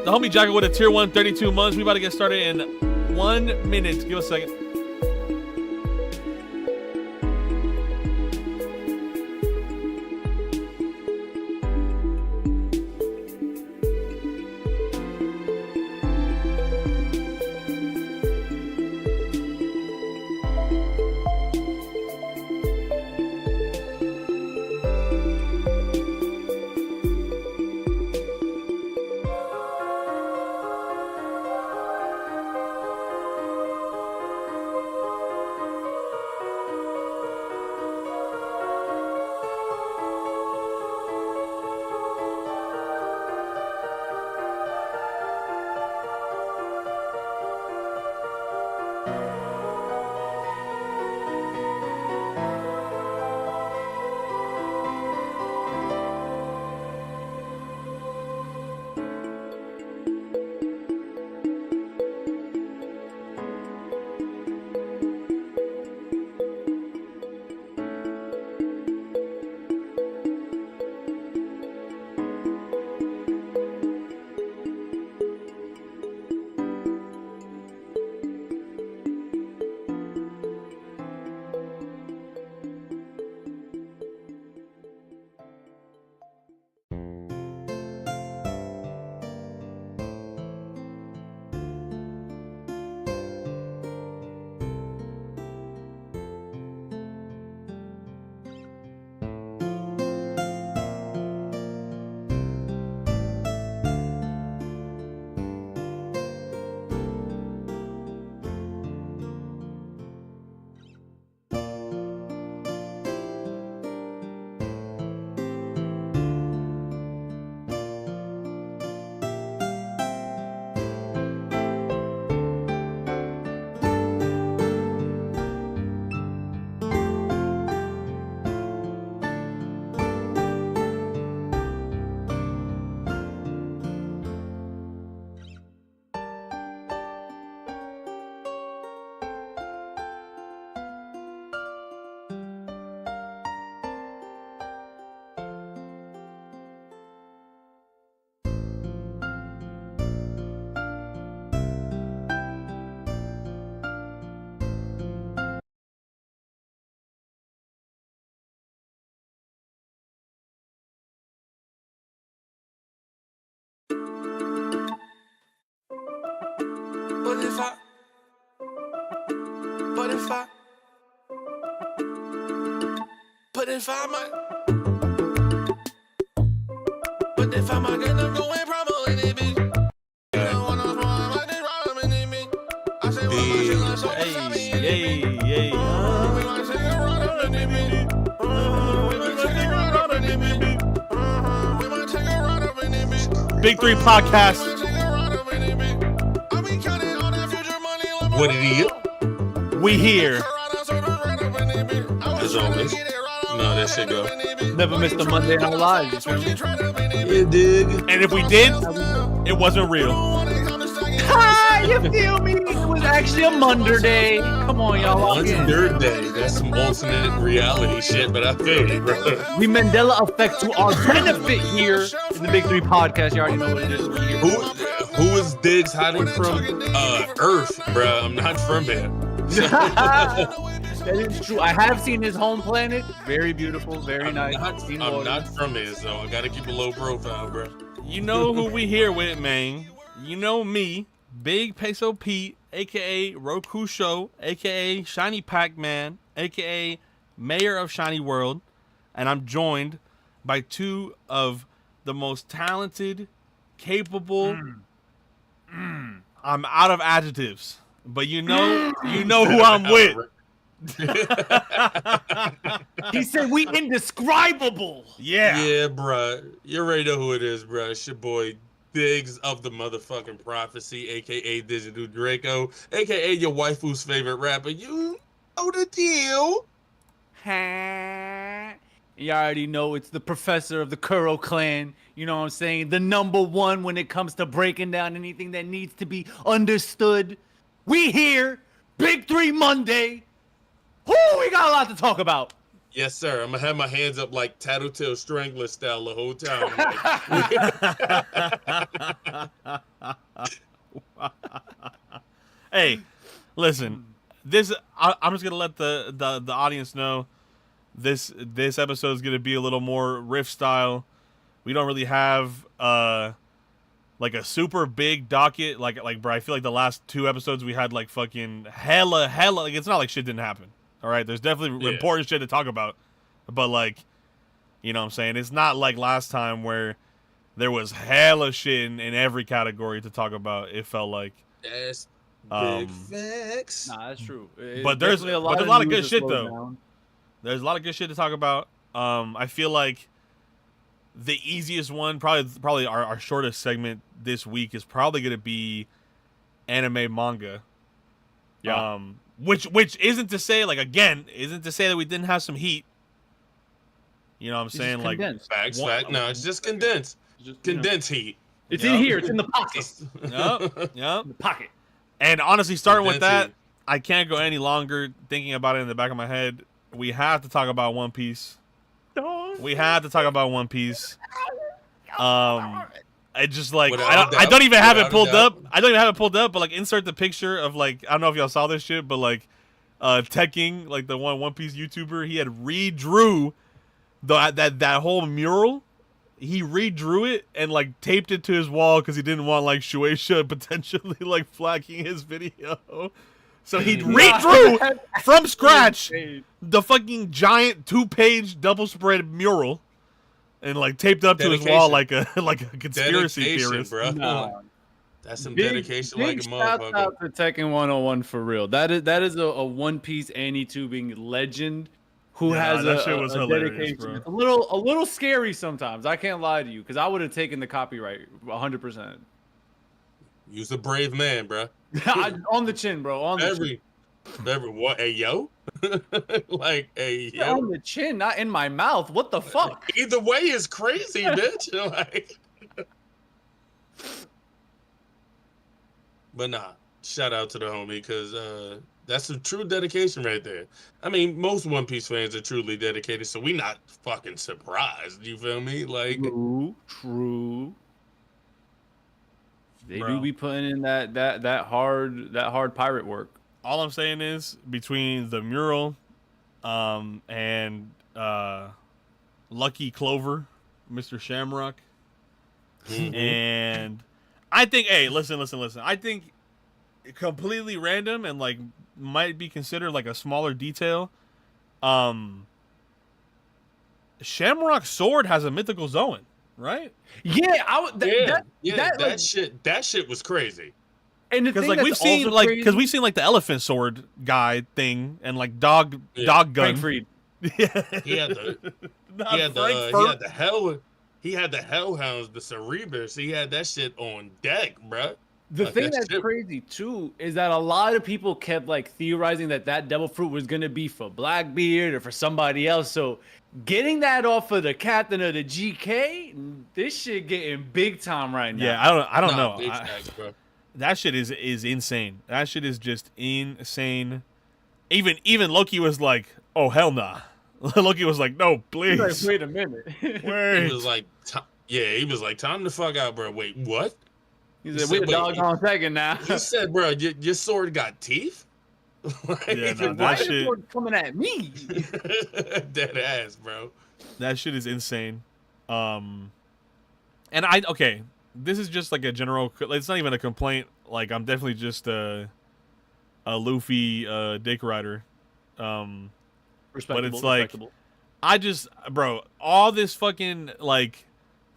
The homie Jocko with a tier 1, 32 months. We about to get started in 1 minute. Give us a second. If I'm again, I'm going promo in it, bitch. Big Three Podcast. What it is? We here. As always. No, that shit go. Never missed a Monday in our lives. You dig? And if we did, it wasn't real. Ah, you feel me? It was actually a Monday day. Come on, y'all. Once third day. That's some alternate reality shit, but I feel you, bro. We Mandela effect to our benefit here in the Big Three Podcast. You already know what it is. We're here. Who is Diggs hiding from? Earth, bro. I'm not from there. That is true. I have seen his home planet. Very beautiful, very nice. I'm not from here, so I gotta keep a low profile, bro. You know who we here with, man. You know me, Big Peso Pete, a.k.a. Roku Show, a.k.a. Shiny Pac-Man, a.k.a. Mayor of Shiny World. And I'm joined by two of the most talented, capable... I'm out of adjectives. But you know who I'm with. He said we indescribable. Yeah, bro. You already know who it is, bro. It's your boy Diggs of the motherfucking prophecy, aka Digital Draco, aka your waifu's favorite rapper. You know the deal. You already know it's the professor of the Kuro clan. You know what I'm saying? The number one when it comes to breaking down anything that needs to be understood. We here, Big Three Monday. Whoo, we got a lot to talk about. Yes, sir. I'm gonna have my hands up like Tattletale Strangler style the whole time. Hey, listen. I'm just gonna let the audience know this episode is gonna be a little more riff style. We don't really have like a super big docket. Like bro, I feel like the last 2 episodes we had like fucking hella like it's not like shit didn't happen. All right, there's definitely important shit to talk about, but like, you know what I'm saying? It's not like last time where there was hella shit in every category to talk about. It felt like That's big facts. Nah, that's true. but there's a lot of good news that shit slowed though. down. There's a lot of good shit to talk about. I feel like the easiest one, probably our shortest segment this week is probably going to be anime manga. Yeah. Which isn't to say, like, again, isn't to say that we didn't have some heat. You know what I'm saying? Like, Facts. No, it's just condensed. Just, Condensed heat. It's in here. It's in the pocket. Yep. In the pocket. And honestly, starting with Condensed that, heat. I can't go any longer thinking about it in the back of my head. We have to talk about One Piece. We had to talk about One Piece. I just like I don't even have it pulled up. I don't even have it pulled up, but like insert the picture of like I don't know if y'all saw this shit, but like Tekking, like the One Piece YouTuber, he had redrew that whole mural. He redrew it and like taped it to his wall because he didn't want like Shueisha potentially like flagging his video. So he redrew from scratch the fucking giant 2-page double spread mural and like taped up to his wall like a conspiracy theorist. Bro. Nah. That's some dedication like a shout motherfucker. out to Tekken 101 for real. That is a One Piece Annie-tubing legend who has that shit was hilarious, dedication. bro. It's a little scary sometimes. I can't lie to you because I would have taken the copyright 100%. You's a brave man, bro. On the chin, bro. On the chin. Every what? Hey yo, like hey Yeah, yo. on the chin, not in my mouth. What the fuck? Either way is crazy, bitch. Like, but nah. Shout out to the homie because that's a true dedication right there. I mean, most One Piece fans are truly dedicated, so we not fucking surprised. You feel me? Like, True. They Bro. do be putting in that hard pirate work. All I'm saying is between the mural and Lucky Clover, Mr. Shamrock, and I think, hey, listen. I think completely random and like might be considered like a smaller detail. Shamrock's sword has a mythical zone, right? Yeah, that shit was crazy. And Because like we've seen like the elephant sword guy thing and like dog gun. Frank Freed. Yeah. He had the hellhounds, the Cerebus. He had that shit on deck, bruh. The Like, thing that that's shit- crazy too is that a lot of people kept like theorizing that devil fruit was gonna be for Blackbeard or for somebody else. So getting that off of the captain of the GK, this shit getting big time right now. Yeah, I don't know. Big facts, bro. That shit is insane. That shit is just insane. Even Loki was like, "Oh hell nah." Loki was like, "No, please." Like, wait a minute. Wait. He was like, he was like, time to fuck out, bro. Wait, what? He He said, said, "Wait a wait, doggone second now." He said, bro, your sword got teeth? Like, Yeah, no, Why that is shit. sword coming at me? dead ass, bro. That shit is insane. And this is just like a general. It's not even a complaint. Like I'm definitely just a Luffy dick rider. But it's like bro, all this fucking like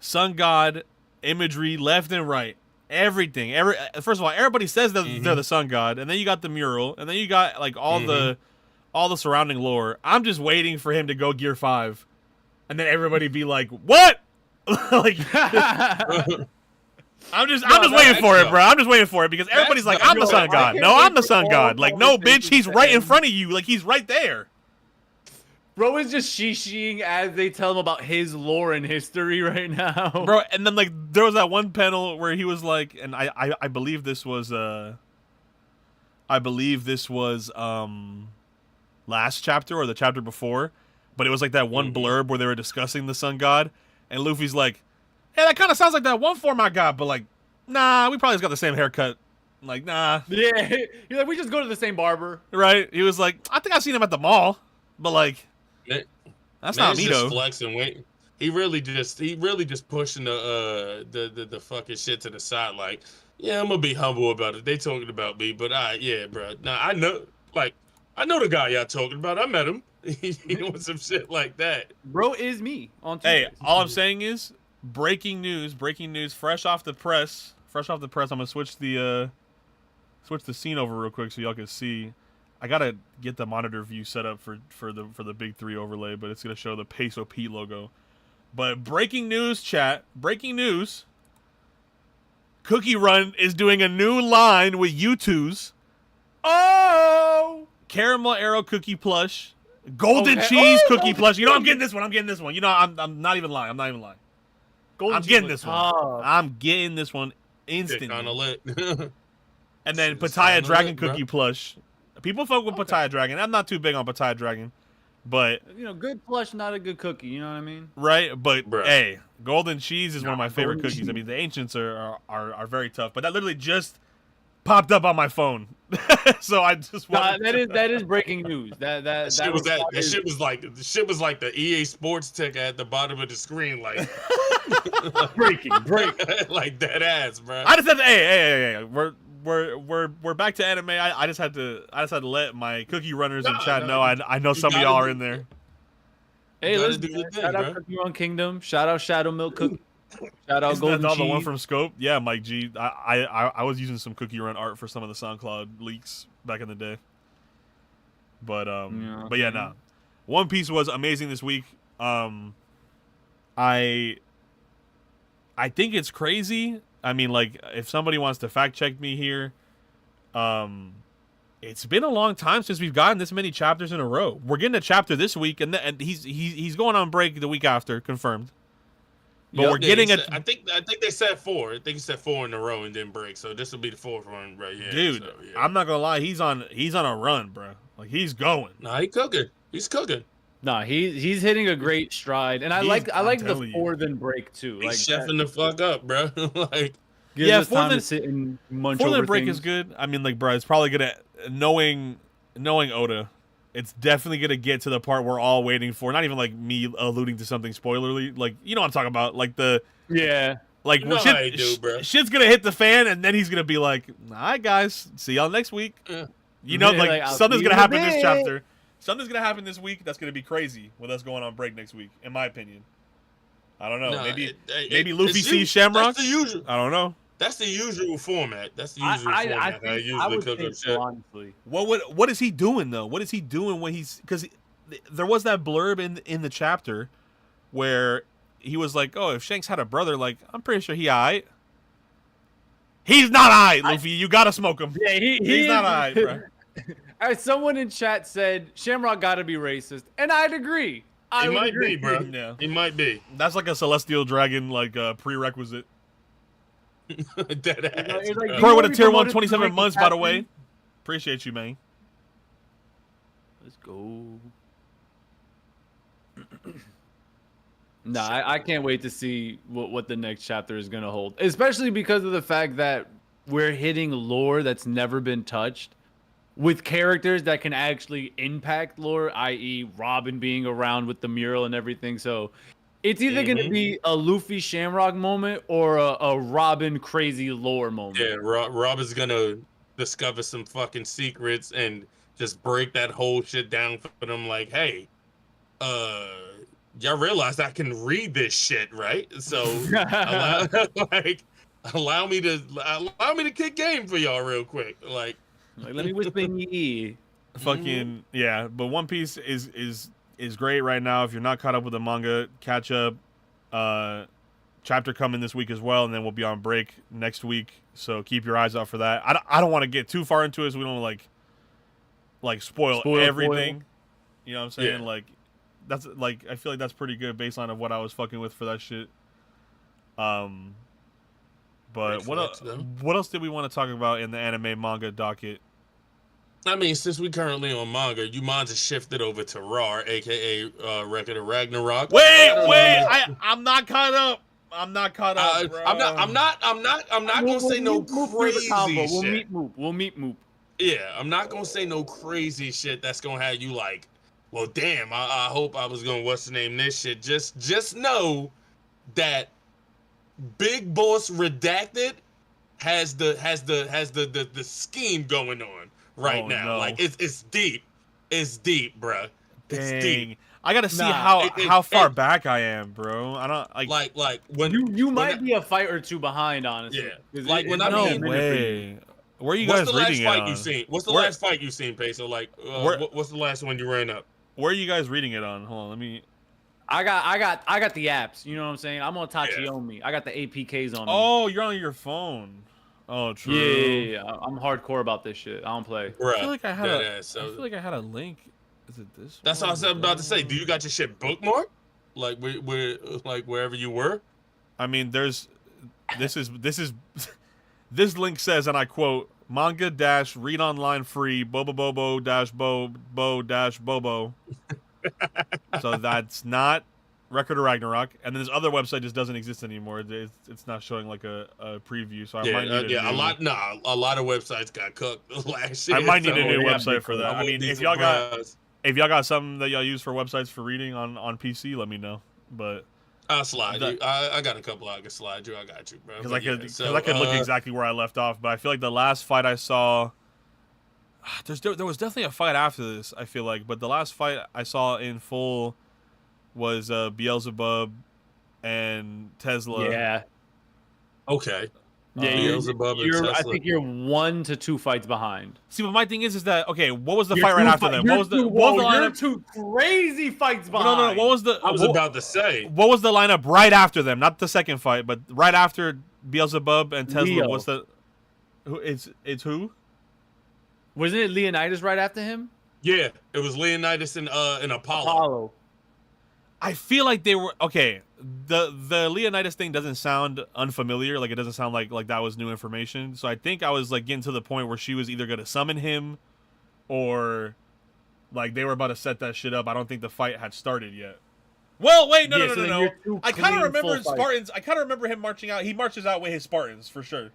sun god imagery left and right, everything. First of all, everybody says that they're the sun god, and then you got the mural, and then you got like all the surrounding lore. I'm just waiting for him to go Gear 5, and then everybody be like, "What?" Like. I'm just waiting for it, bro. I'm just waiting for it because everybody's like, "I'm the sun god." No, I'm the sun god. Like, no, bitch, he's right in front of you. Like, he's right there. Bro is just shishing as they tell him about his lore and history right now. Bro, and then like there was that one panel where he was like, and I believe this was last chapter or the chapter before, but it was like that one blurb where they were discussing the sun god, and Luffy's like, "Hey, that kind of sounds like that one form I got, but like Nah, we probably just got the same haircut. Like, nah. Yeah, he's like, we just go to the same barber. Right? He was like, I think I've seen him at the mall. But, like, Man, that's not man's me, just though. flexing. Wait, he really just pushing the fucking shit to the side. Like, yeah, I'm gonna be humble about it. They talking about me, but yeah, bro. Nah, I know the guy y'all talking about. I met him. He doing some shit like that. Bro is me on Hey, Tuesdays. all I'm saying is, breaking news, fresh off the press. I'm gonna switch the scene over real quick so y'all can see. I gotta get the monitor view set up for the big 3 overlay, but it's gonna show the Peso Pete logo. But breaking news, chat. Breaking news. Cookie Run is doing a new line with U2's. Oh, Caramel Arrow Cookie Plush. Golden Okay. Cheese Oh! Cookie Plush. You know, I'm getting this one. You know, I'm not even lying. Golden I'm cheese getting was this one. tough. I'm getting this one Shit instantly. kind of lit. And then It's Pattaya kinda Dragon lit, bro. Cookie Plush. People fuck with Pattaya Dragon. I'm not too big on Pattaya Dragon. But, You know, good plush, not a good cookie. You know what I mean? right? But, Bruh. hey, Golden Cheese is one of my favorite Golden cookies. I cheese. mean, the Ancients are very tough. But that literally just popped up on my phone. So I just Nah, wanted that is breaking news. That Shit was that is- shit was like the EA Sports ticker at the bottom of the screen, like breaking. like that ass, bro. I just had to, hey, we're back to anime. I just had to let my cookie runners in Nah, chat nah, know I know you some of gotta y'all are do in there. Hey, gotta listen, do your thing, shout out bro. Cookie Run Kingdom. Shout out Shadow Milk Cookie. Shout out Isn't Golden that all Cheese. the one from Scope? Yeah, Mike G. I was using some Cookie Run art for some of the SoundCloud leaks back in the day. But yeah, nah. One Piece was amazing this week. I think it's crazy. I mean, like, if somebody wants to fact check me here, it's been a long time since we've gotten this many chapters in a row. We're getting a chapter this week, and he's going on break the week after, confirmed. But we're getting he a said- I think they said 4. I think he said 4 in a row and didn't break. So this will be the 4th one right here. dude. So, yeah. I'm not gonna lie, he's on a run, bro. Like, he's going. Nah, he cooking. He's cooking. Nah, he's hitting a great stride, and I I'm like the telling you. 4 then break too. He's Like chefing the fuck up, bro. Like gives Yeah, us time 4th to and- sit and munch 4th over and break things. is good. I mean, like, bro, it's probably gonna knowing Oda. It's definitely gonna get to the part we're all waiting for. Not even like me alluding to something spoilerly. Like, you know what I'm talking about. Like Yeah. like You know shit, how you do, bro. shit's gonna hit the fan, and then he's gonna be like, "All right, guys, see y'all next week." Yeah. You know, Yeah, like, like, I'll something's see you gonna in a happen this bit. chapter. Something's gonna happen this week that's gonna be crazy with us going on break next week, in my opinion. I don't know. nah, maybe it- Luffy it's sees Shamrock. That's the usual. I don't know. That's the usual format. That's the I usual format. I how think I usually would cook think up so, shit. honestly. What is he doing though? What is he doing when he's because there was that blurb in the chapter where he was like, "Oh, if Shanks had a brother, like I'm pretty sure he alright." He's not alright, Luffy. You gotta smoke him. Yeah, He's not alright, bro. As someone in chat said, Shamrock got to be racist, and I'd agree. I He would might agree. be, bro. Yeah. He might be. That's like a celestial dragon like prerequisite. Dead ass. it's like, bro. you Corey with wanna a be tier 1 promoted to 27 rank months, by the captain? way. Appreciate you, man. Let's go. Nah, I can't wait to see what the next chapter is gonna hold, especially because of the fact that we're hitting lore that's never been touched with characters that can actually impact lore, i.e., Robin being around with the mural and everything. So it's either gonna be a Luffy Shamrock moment or a Robin crazy lore moment. Yeah, Rob is gonna discover some fucking secrets and just break that whole shit down for them. Like, hey, y'all realize I can read this shit, right? So allow me to kick game for y'all real quick. Like, Like, let me whisper in your ear. Fucking yeah, but One Piece is great right now. If you're not caught up with the manga, catch up. Chapter coming this week as well, and then we'll be on break next week. So keep your eyes out for that. I don't want to get too far into it, so we don't like spoil everything. You know what I'm saying? Yeah. Like that's like I feel like that's pretty good baseline of what I was fucking with for that shit. But Great flex, though. what else did we want to talk about in the anime manga docket? I mean, since we currently on manga, you might have shifted over to Raw, aka Record of Ragnarok. Wait, I'm not caught up. I'm not caught up, bro. I'm not gonna say no crazy We'll shit. meet Moop. Yeah, I'm not gonna say no crazy shit that's gonna have you like, well, damn. I hope I was gonna what's the name this shit. Just know that Big Boss Redacted has the scheme going on right Oh, now. no. Like it's deep. It's deep, bruh. It's deep. Dang. I gotta see Nah, how far back I am, bro. I don't Like when You when might I- be a fight or two behind, honestly. Yeah. 'Cause Like, when I might be mean- a no minute for you. way. Where are you What's guys the last reading it fight on? you seen? What's the Where- last fight you seen, Peso? Like, Where- what's the last one you ran up? Where are you guys reading it on? Hold on, let me. I got the apps. You know what I'm saying? I'm on Tachiyomi. I got the APKs on me. Oh, you're on your phone. Oh, true. Yeah. I'm hardcore about this shit. I don't play. Bruh, I feel like I had deadass. I So feel like I had a link. Is it this? that's what I one? was about to say. Do you got your shit bookmarked? Like where like wherever you were? I mean, this is this link says, and I quote, manga dash read online free bobo bobo dash bo dash bobo. So that's not Record of Ragnarok, and then this other website just doesn't exist anymore. It's not showing like a preview, so I might need Yeah. a lot of websites got cooked last year. I might need a so new we gotta website be for cool. that. I mean, if y'all got something that y'all use for websites for reading on PC, let me know. But I'll slide that- you. I got a couple I can slide you. I got you, bro. because But I could yeah, I could look exactly where I left off, but I feel like the last fight I saw. There was definitely a fight after this, I feel like, but the last fight I saw in full was Beelzebub and Tesla. Yeah. Okay. Yeah, Beelzebub and I Tesla. think you're 1 to 2 fights behind. See, but my thing is that okay? What was the You're fight right two after fi- that? you're What was the two- what was the whoa, you're lineup? 2 crazy fights behind. No. What was the? I was what, about to say. What was the lineup right after them? Not the second fight, but right after Beelzebub and Tesla. Leo. What's the? Who? It's who? Wasn't it Leonidas right after him? Yeah, it was Leonidas and Apollo. Apollo. I feel like they were okay. The Leonidas thing doesn't sound unfamiliar. Like it doesn't sound like that was new information. So I think I was like getting to the point where she was either gonna summon him, or like they were about to set that shit up. I don't think the fight had started yet. Well, wait, no. then you're 2 I kind of clean, remember full fights. Spartans. I kind of remember him marching out. He marches out with his Spartans for sure.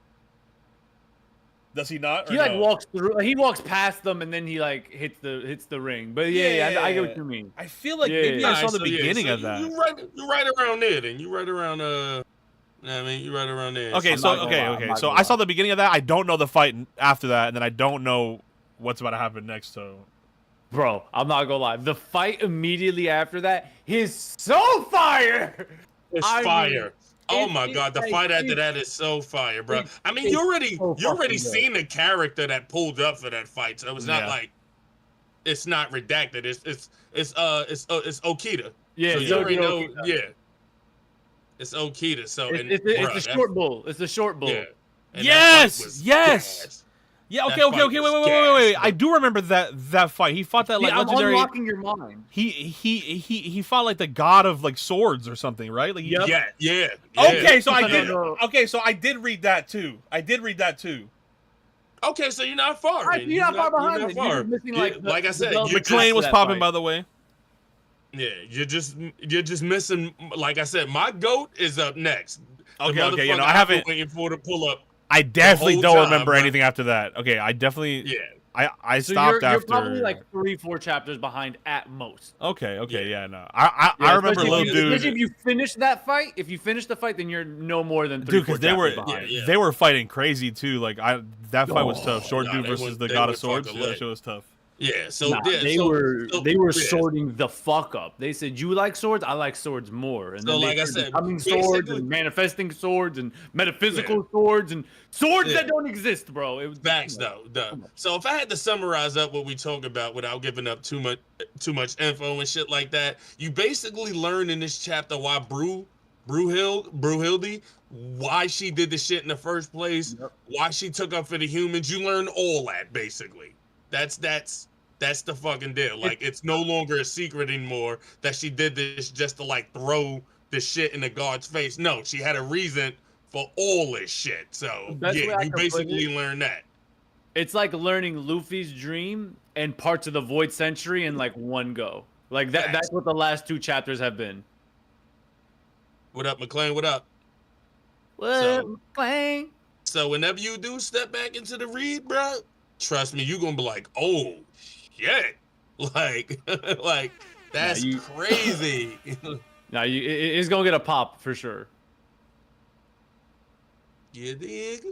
Does he not? Or He like no? walks through. He walks past them and then he like hits the ring. But yeah, I get what you mean. I feel like Yeah, maybe yeah. I saw the So, yeah, beginning so of that. You right around there, then. You right around I mean, you right around there. Okay, I'm so not gonna lie, I'm okay. not So gonna I saw lie. the beginning of that. I don't know the fight after that, and then I don't know what's about to happen next. So Bro, I'm not gonna lie. The fight immediately after that is so fire. It's I mean, fire. Oh it- my it's god, the like- fight after it's- that is so fire, bro. it's- I mean, it's you already so fucking seen the character that pulled up for that fight, so it's not Yeah. like it's not redacted. It's Okita. Yeah, so it's you already know. Okita. Yeah, it's Okita. So and It's bruh, the short bull. It's the short bull. Yeah. And that Yes, fight was yes. gas. yeah, That okay. fight Wait. was I gas, bro. do remember that fight. He fought that like I'm legendary. unlocking your mind. He fought like the god of like swords or something, right? Like Yep. Yeah. Okay, so I No, did. no. Okay, so I did read that too. Okay, so you're not far. Alright, then. you're not far behind. You're then. not You're far. just missing Yeah, like like I said, development you after McLean was that popping, fight. by the way. Yeah, you're just missing. Like I said, my goat is up next. The Okay, you know, motherfucker I I've haven't. been waiting for to pull up. I definitely whole don't time, remember bro. anything after that. Okay, I definitely. Yeah. I So stopped you're after. probably like 3-4 chapters behind at most. Okay, Yeah. yeah, no. I remember especially little if dude. Especially if you finish that fight. If you finish the fight, then you're no more than 3-4 Dude, because chapters they were behind. Yeah. they were fighting crazy too. Like that fight was tough. Short Nah, dude they versus went- the they god of went swords. fucking Yeah, that lit. shit was tough. Yeah. So Nah, yeah, they so- were so- they were yeah. sorting the fuck up. They said you like swords, I like swords more. And So, then they like I started said, becoming swords basically- and manifesting swords and metaphysical swords and swords Yeah. that don't exist, bro. It was Facts though. So if I had to summarize up what we talk about without giving up too much info and shit like that, you basically learn in this chapter why Brunhilde, why she did the shit in the first place, why she took up for the humans. You learn all that basically. That's the fucking deal. Like it's no longer a secret anymore that she did this just to like throw the shit in the guard's face. No, she had a reason for all this shit. So Best way yeah, I you can put basically learn that. It's like learning Luffy's dream and parts of the Void Century in like one go. Like that. Facts. That's what the last 2 chapters have been. What up, McLean? What up? What, So- McClane? So whenever you do step back into the read, bro, trust me, you're gonna be like, oh shit. Like, like that's you- crazy. Nah, it's gonna get a pop for sure. You dig?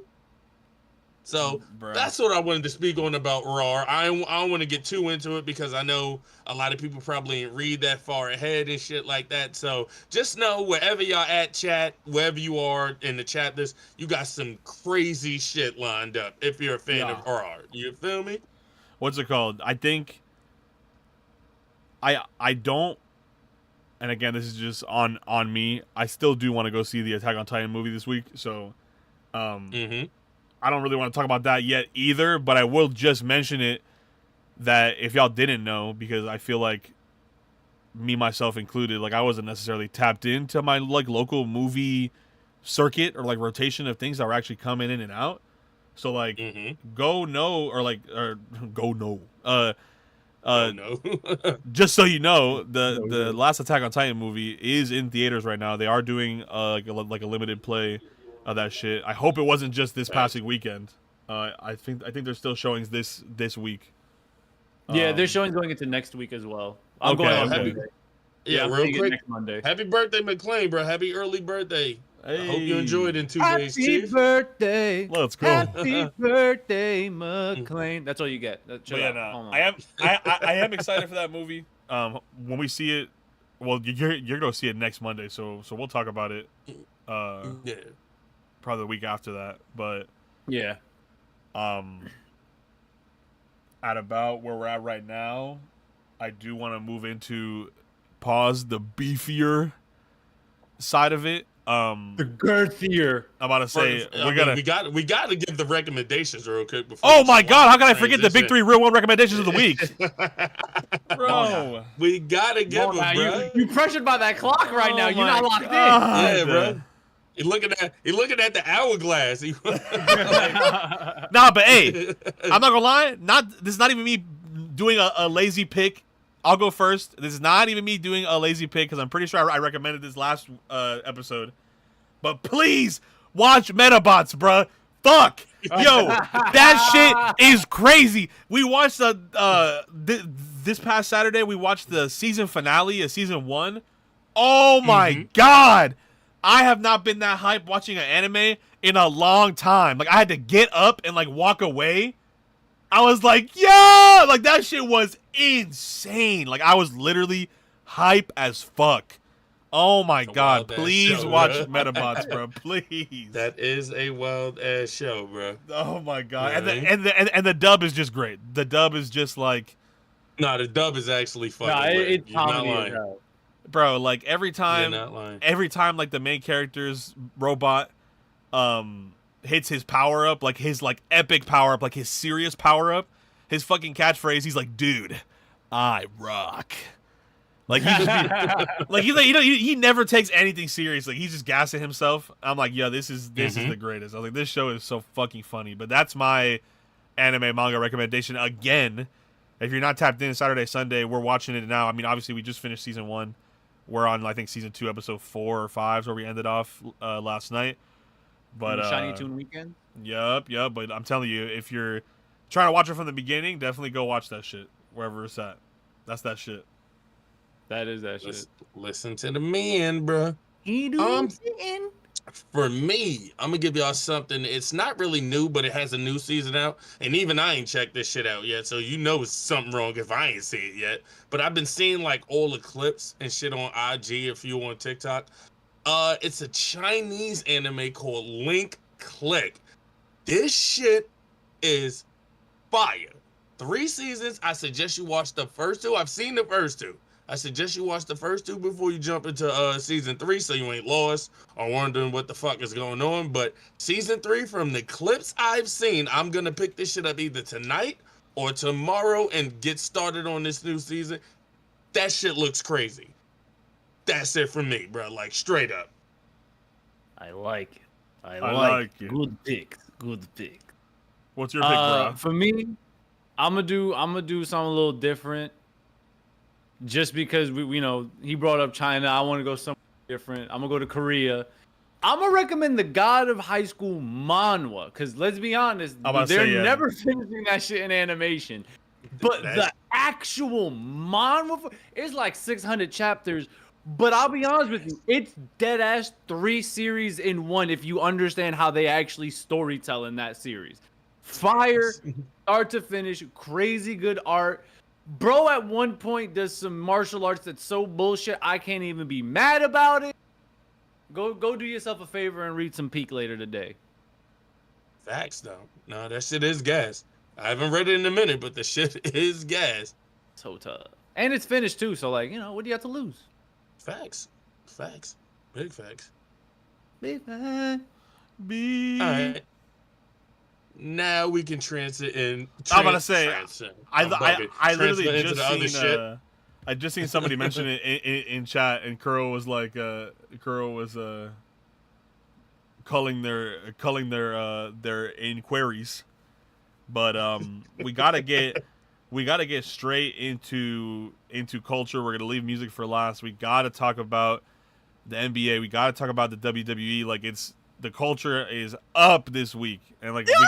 So Bruh. that's what I wanted to speak on about Raw. I don't want to get too into it because I know a lot of people probably ain't read that far ahead and shit like that. So just know wherever y'all at, chat, wherever you are in the chat list, you got some crazy shit lined up if you're a fan of Raw. You feel me? What's it called? I think I don't, and again, this is just on me. I still do want to go see the Attack on Titan movie this week, so Mm-hmm. I don't really want to talk about that yet either, but I will just mention it that if y'all didn't know, because I feel like me myself included, like I wasn't necessarily tapped into my like local movie circuit or like rotation of things that were actually coming in and out. So like go know or go know. Oh no. Just so you know, the last Attack on Titan movie is in theaters right now. They are doing like a limited play of that shit. I hope it wasn't just this past weekend. I think they're still showing this week. Yeah, their showing's going into next week as well. I'm Okay, going on okay. Monday. Yeah, I'm real seeing it quick. next Monday. Happy birthday, McClain, bro. Happy early birthday. I hope you enjoyed in 2 days, Happy Chief. birthday. Let's go. Happy birthday, McClain. That's all you get. Chill But yeah, out. no, Hold on. I am excited for that movie. When we see it, well, you're gonna see it next Monday, so we'll talk about it. Yeah. Probably the week after that, but Yeah. at about where we're at right now, I do want to move into the beefier side of it. The girthier. I'm about to say we got to give the recommendations real quick before. Oh we my God! How can I transition. forget the big 3 real one recommendations of the week, bro? We gotta give them, bro. You pressured by that clock right now. Oh You're my not locked God. Yeah, bro. You're looking at the hourglass. Nah, but hey, I'm not gonna lie. This is not even me doing a lazy pick. I'll go first. This is not even me doing a lazy pick because I'm pretty sure I recommended this last episode. But please watch Metabots, bruh. Fuck, yo, that shit is crazy. We watched this past Saturday. We watched the season finale of season 1. Oh my God. I have not been that hyped watching an anime in a long time. Like, I had to get up and, like, walk away. I was like, yeah! Like, that shit was insane. Like, I was literally hype as fuck. Oh, my God. Please show, watch bro. Metabots, bro. Please. That is a wild-ass show, bro. Oh, my God. Really? And the dub is just great. The dub is just, like... Nah, the dub is actually fucking Nah, lit. it's You're not comedy as lying. hell. Bro, like, every You're not lying. time, like, the main character's robot hits his power up, like his like epic power up, like his serious power up, his fucking catchphrase, he's like, dude, I rock. Like he just like he never takes anything seriously. He's just gassing himself. I'm like, yo, this is the greatest. I was like, this show is so fucking funny. But that's my anime manga recommendation again. If you're not tapped in Saturday, Sunday, we're watching it now. I mean, obviously we just finished season 1. We're on, I think, season 2, episode 4 or 5 is where we ended off last night. But Shiny Toon Weekend. Yup. But I'm telling you, if you're trying to watch it from the beginning, definitely go watch that shit wherever it's at. That's that shit. That is that shit. Listen to the man, bro. For me, I'm gonna give y'all something. It's not really new, but it has a new season out, and even I ain't checked this shit out yet. So you know it's something wrong if I ain't see it yet. But I've been seeing like all the clips and shit on IG. If you on TikTok, it's a Chinese anime called Link Click. This shit is fire. 3 seasons. I suggest you watch the first 2. I've seen the first 2. I suggest you watch the first 2 before you jump into season 3 so you ain't lost or wondering what the fuck is going on. But season 3, from the clips I've seen, I'm going to pick this shit up either tonight or tomorrow and get started on this new season. That shit looks crazy. That's it for me, bro. Like, straight up. I like it. I like it. Good pick. What's your pick, bro? For me, I'm gonna do something a little different. Just because we he brought up China, I want to go somewhere different. I'm gonna go to Korea. I'm gonna recommend the God of High School manhwa, because let's be honest, I'm about to they're say, yeah. never finishing that shit in animation. But the actual manhwa is like 600 chapters. But I'll be honest with you, it's dead ass 3 series in one if you understand how they actually storytell in that series. Fire, start to finish, crazy good art. Bro, at one point does some martial arts that's so bullshit I can't even be mad about it. Go do yourself a favor and read some Peak later today. Facts though. No, that shit is gas. I haven't read it in a minute, but the shit is gas. So tough. And it's finished too, so like, what do you have to lose? Facts. Facts. Big facts. Big fan. All right. Now we can transit in. I'm about to say, I literally transfer just into seen I just seen somebody mention it in chat, and Kuro was like, culling their inquiries, but we gotta get straight into culture. We're gonna leave music for last. We gotta talk about the NBA. We gotta talk about the WWE. Like the culture is up this week, and like we could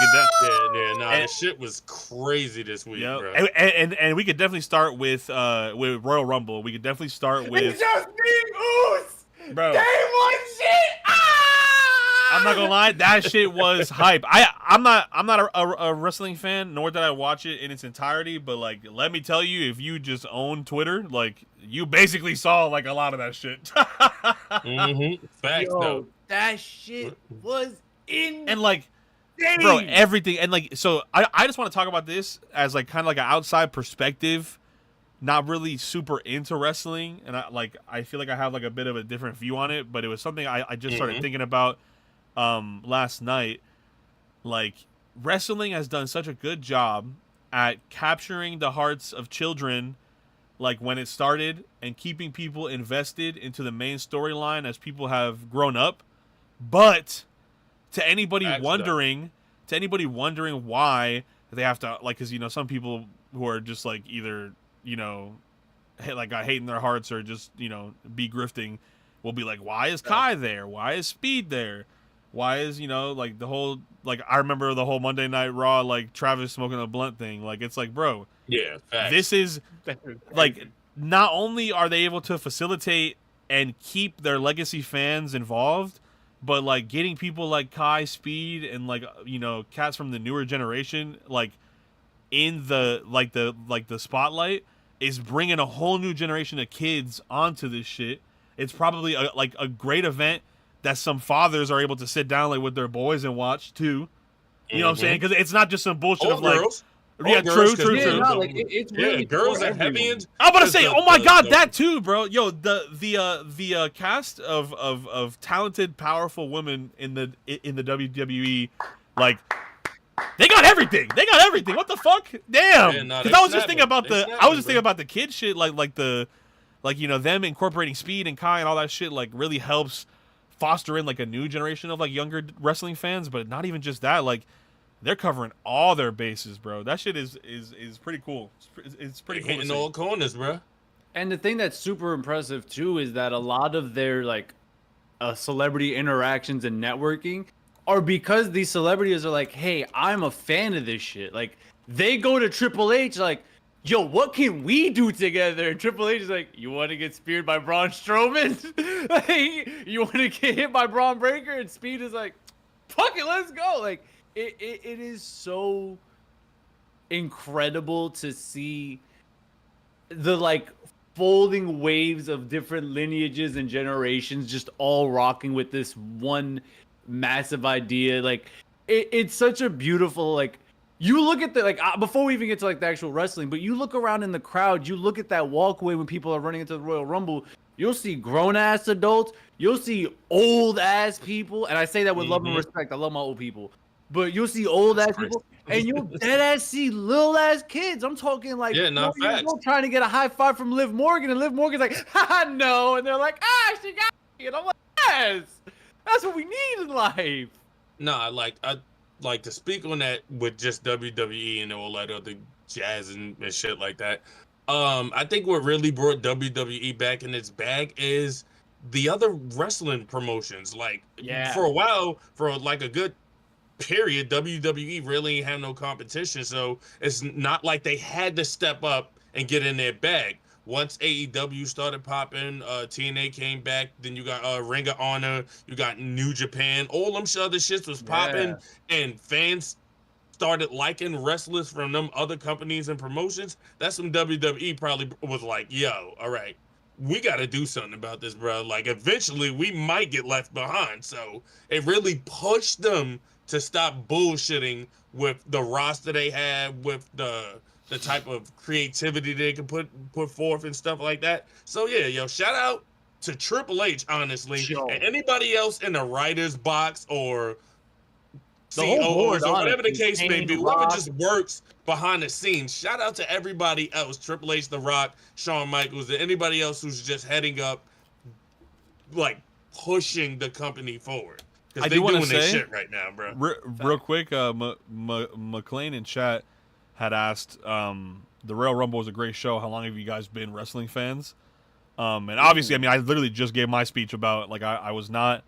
the shit was crazy this week, bro. And we could definitely start with Royal Rumble. We could definitely start with It's just me, Oos! Bro. Day one shit! Ah! I'm not gonna lie, that shit was hype. I'm not a wrestling fan, nor did I watch it in its entirety. But like, let me tell you, if you just own Twitter, like you basically saw like a lot of that shit. Facts though. That shit was insane. And like, bro, everything. And like, so I just want to talk about this as like kind of like an outside perspective, not really super into wrestling. And I feel like I have like a bit of a different view on it, but it was something I just started thinking about last night. Like, wrestling has done such a good job at capturing the hearts of children, like when it started, and keeping people invested into the main storyline as people have grown up. But to anybody wondering why they have to, like, because some people who are just like either like got hate in their hearts or just be grifting will be like, why is Kai there? Why is Speed there? Why is like the whole, like, I remember the whole Monday Night Raw, like Travis smoking a blunt thing. Like, it's like, bro, this is like, not only are they able to facilitate and keep their legacy fans involved, but like getting people like Kai, Speed, and like cats from the newer generation like in the spotlight is bringing a whole new generation of kids onto this shit. It's probably a great event that some fathers are able to sit down like with their boys and watch too. You know what I'm saying? Because it's not just some bullshit of like girls. Yeah, girls, true. No, like, it's really girls are heavy in. I'm about to say, oh my god, that too, bro. Yo, the cast of talented, powerful women in the WWE, like, they got everything. They got everything. What the fuck? Damn. Because I was just thinking about the kid shit, like them incorporating Speed and Kai and all that shit, like really helps foster in like a new generation of like younger wrestling fans. But not even just that, like, they're covering all their bases, bro. That shit is pretty cool. It's pretty cool. Hitting all corners, bro. And the thing that's super impressive too is that a lot of their like celebrity interactions and networking are because these celebrities are like, hey, I'm a fan of this shit. Like, they go to Triple H like, yo, what can we do together? And Triple H is like, you want to get speared by Braun Strowman? Like, you want to get hit by Braun Breaker? And Speed is like, fuck it, let's go. Like, it is so incredible to see the like folding waves of different lineages and generations just all rocking with this one massive idea. Like, it's such a beautiful, like, you look at the, like, before we even get to like the actual wrestling, but you look around in the crowd, you look at that walkway when people are running into the Royal Rumble, you'll see grown-ass adults, you'll see old-ass people, and I say that with love and respect, I love my old people, but you'll see old-ass people, and you'll dead-ass see little-ass kids. I'm talking like, trying to get a high five from Liv Morgan, and Liv Morgan's like, haha, no, and they're like, she got me, and I'm like, yes, that's what we need in life. Nah, like to speak on that with just WWE and all that other jazz and shit like that. I think what really brought WWE back in its bag is the other wrestling promotions. Like Yeah. for a while, for like a good period, WWE really ain't have no competition. So it's not like they had to step up and get in their bag. Once AEW started popping, TNA came back. Then you got Ring of Honor, you got New Japan. All them other shits was popping, Yeah. and fans started liking wrestlers from them other companies and promotions. That's when WWE probably was like, "Yo, all right, we got to do something about this, bro. Like, eventually we might get left behind." So it really pushed them to stop bullshitting with the roster they had, with the type of creativity they can put forth and stuff like that. So yeah, yo, shout out to Triple H, honestly, and Yo. anybody else in the writers box or The whole board, COOs or whatever the honestly. case may Kane, be, whoever Rock. just works behind the scenes. Shout out to everybody else, Triple H, The Rock, Shawn Michaels, and anybody else who's just heading up, like pushing the company forward. I Because do they wanna doing their say- shit right now, bro. Real quick, McLean in chat had asked, the Royal Rumble was a great show. How long have you guys been wrestling fans? And obviously, I mean, I literally just gave my speech about, like, I was not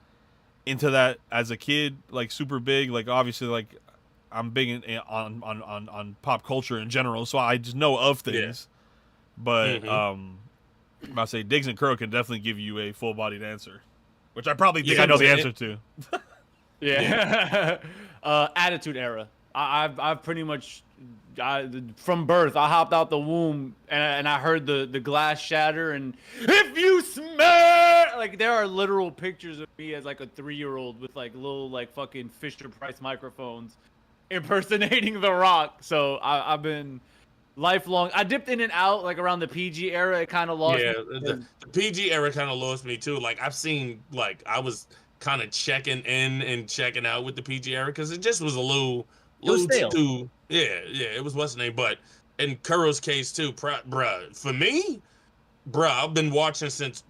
into that as a kid, like, super big. Like, obviously, like, I'm big on pop culture in general, so I just know of things. But, I'll say Diggs and Kuro can definitely give you a full-bodied answer, which I probably think Yeah, I know the but answer to. Yeah. Attitude Era. I've pretty much, from birth, I hopped out the womb and I heard the glass shatter, and if you smell, like, there are literal pictures of me as like a 3-year-old with like little like fucking Fisher Price microphones impersonating The Rock. So I've been lifelong. I dipped in and out like around the PG era. It kind of lost Yeah, me. the PG era kind of lost me too. Like I've seen, like I was kind of checking in and checking out with the PG era because it just was a little, was stale. too. Yeah, it was what's the name. But in Kuro's case too, bruh, for me, bruh, I've been watching since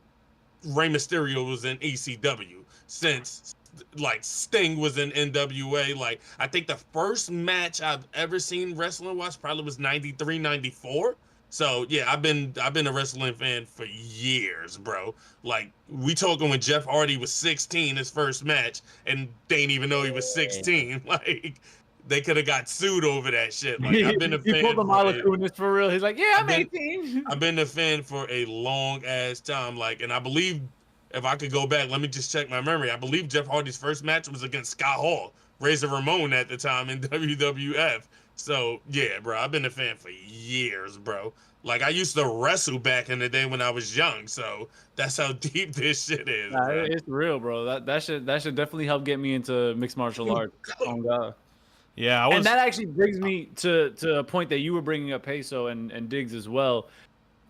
Rey Mysterio was in ECW, since like Sting was in NWA. Like I think the first match I've ever seen wrestling watch probably was 93, 94. So yeah, I've been a wrestling fan for years, bro. Like we talking when Jeff Hardy was 16, his first match, and they didn't even know he was 16. Like they could have got sued over that shit. Like I've been a You fan. pulled the Mila Kunis for real. He's like, yeah, I'm I've 18. I've been a fan for a long ass time. Like, and I believe if I could go back, let me just check my memory. I believe Jeff Hardy's first match was against Scott Hall, Razor Ramon at the time in WWF. So yeah, bro, I've been a fan for years, bro. Like I used to wrestle back in the day when I was young. So that's how deep this shit is, Nah, bro. it's real, bro. That should definitely help get me into mixed martial arts. Oh god. Yeah, I was. And that actually brings me to a point that you were bringing up, Peso and Diggs as well.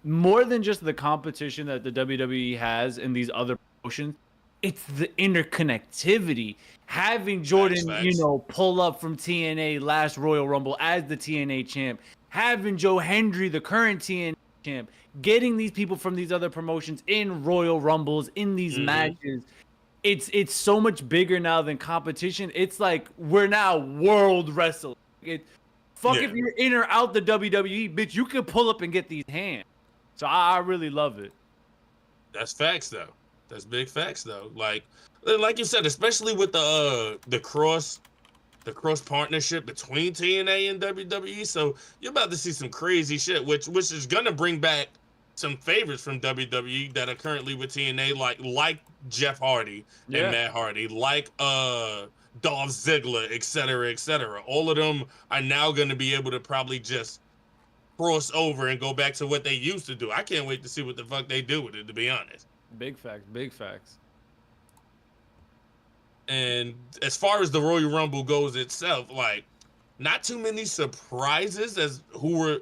More than just the competition that the WWE has in these other promotions, it's the interconnectivity. Having Jordan, Facts. pull up from TNA last Royal Rumble as the TNA champ, having Joe Hendry, the current TNA champ, getting these people from these other promotions in Royal Rumbles, in these matches. It's so much bigger now than competition. It's like we're now world wrestling. If you're in or out the WWE, bitch, you can pull up and get these hands. So I really love it. That's facts though. That's big facts though. Like you said, especially with the cross partnership between TNA and WWE. So you're about to see some crazy shit, which is gonna bring back some favorites from WWE that are currently with TNA, like Jeff Hardy and Matt Hardy, like Dolph Ziggler, et cetera, et cetera. All of them are now gonna be able to probably just cross over and go back to what they used to do. I can't wait to see what the fuck they do with it, to be honest. Big facts, big facts. And as far as the Royal Rumble goes itself, like not too many surprises as who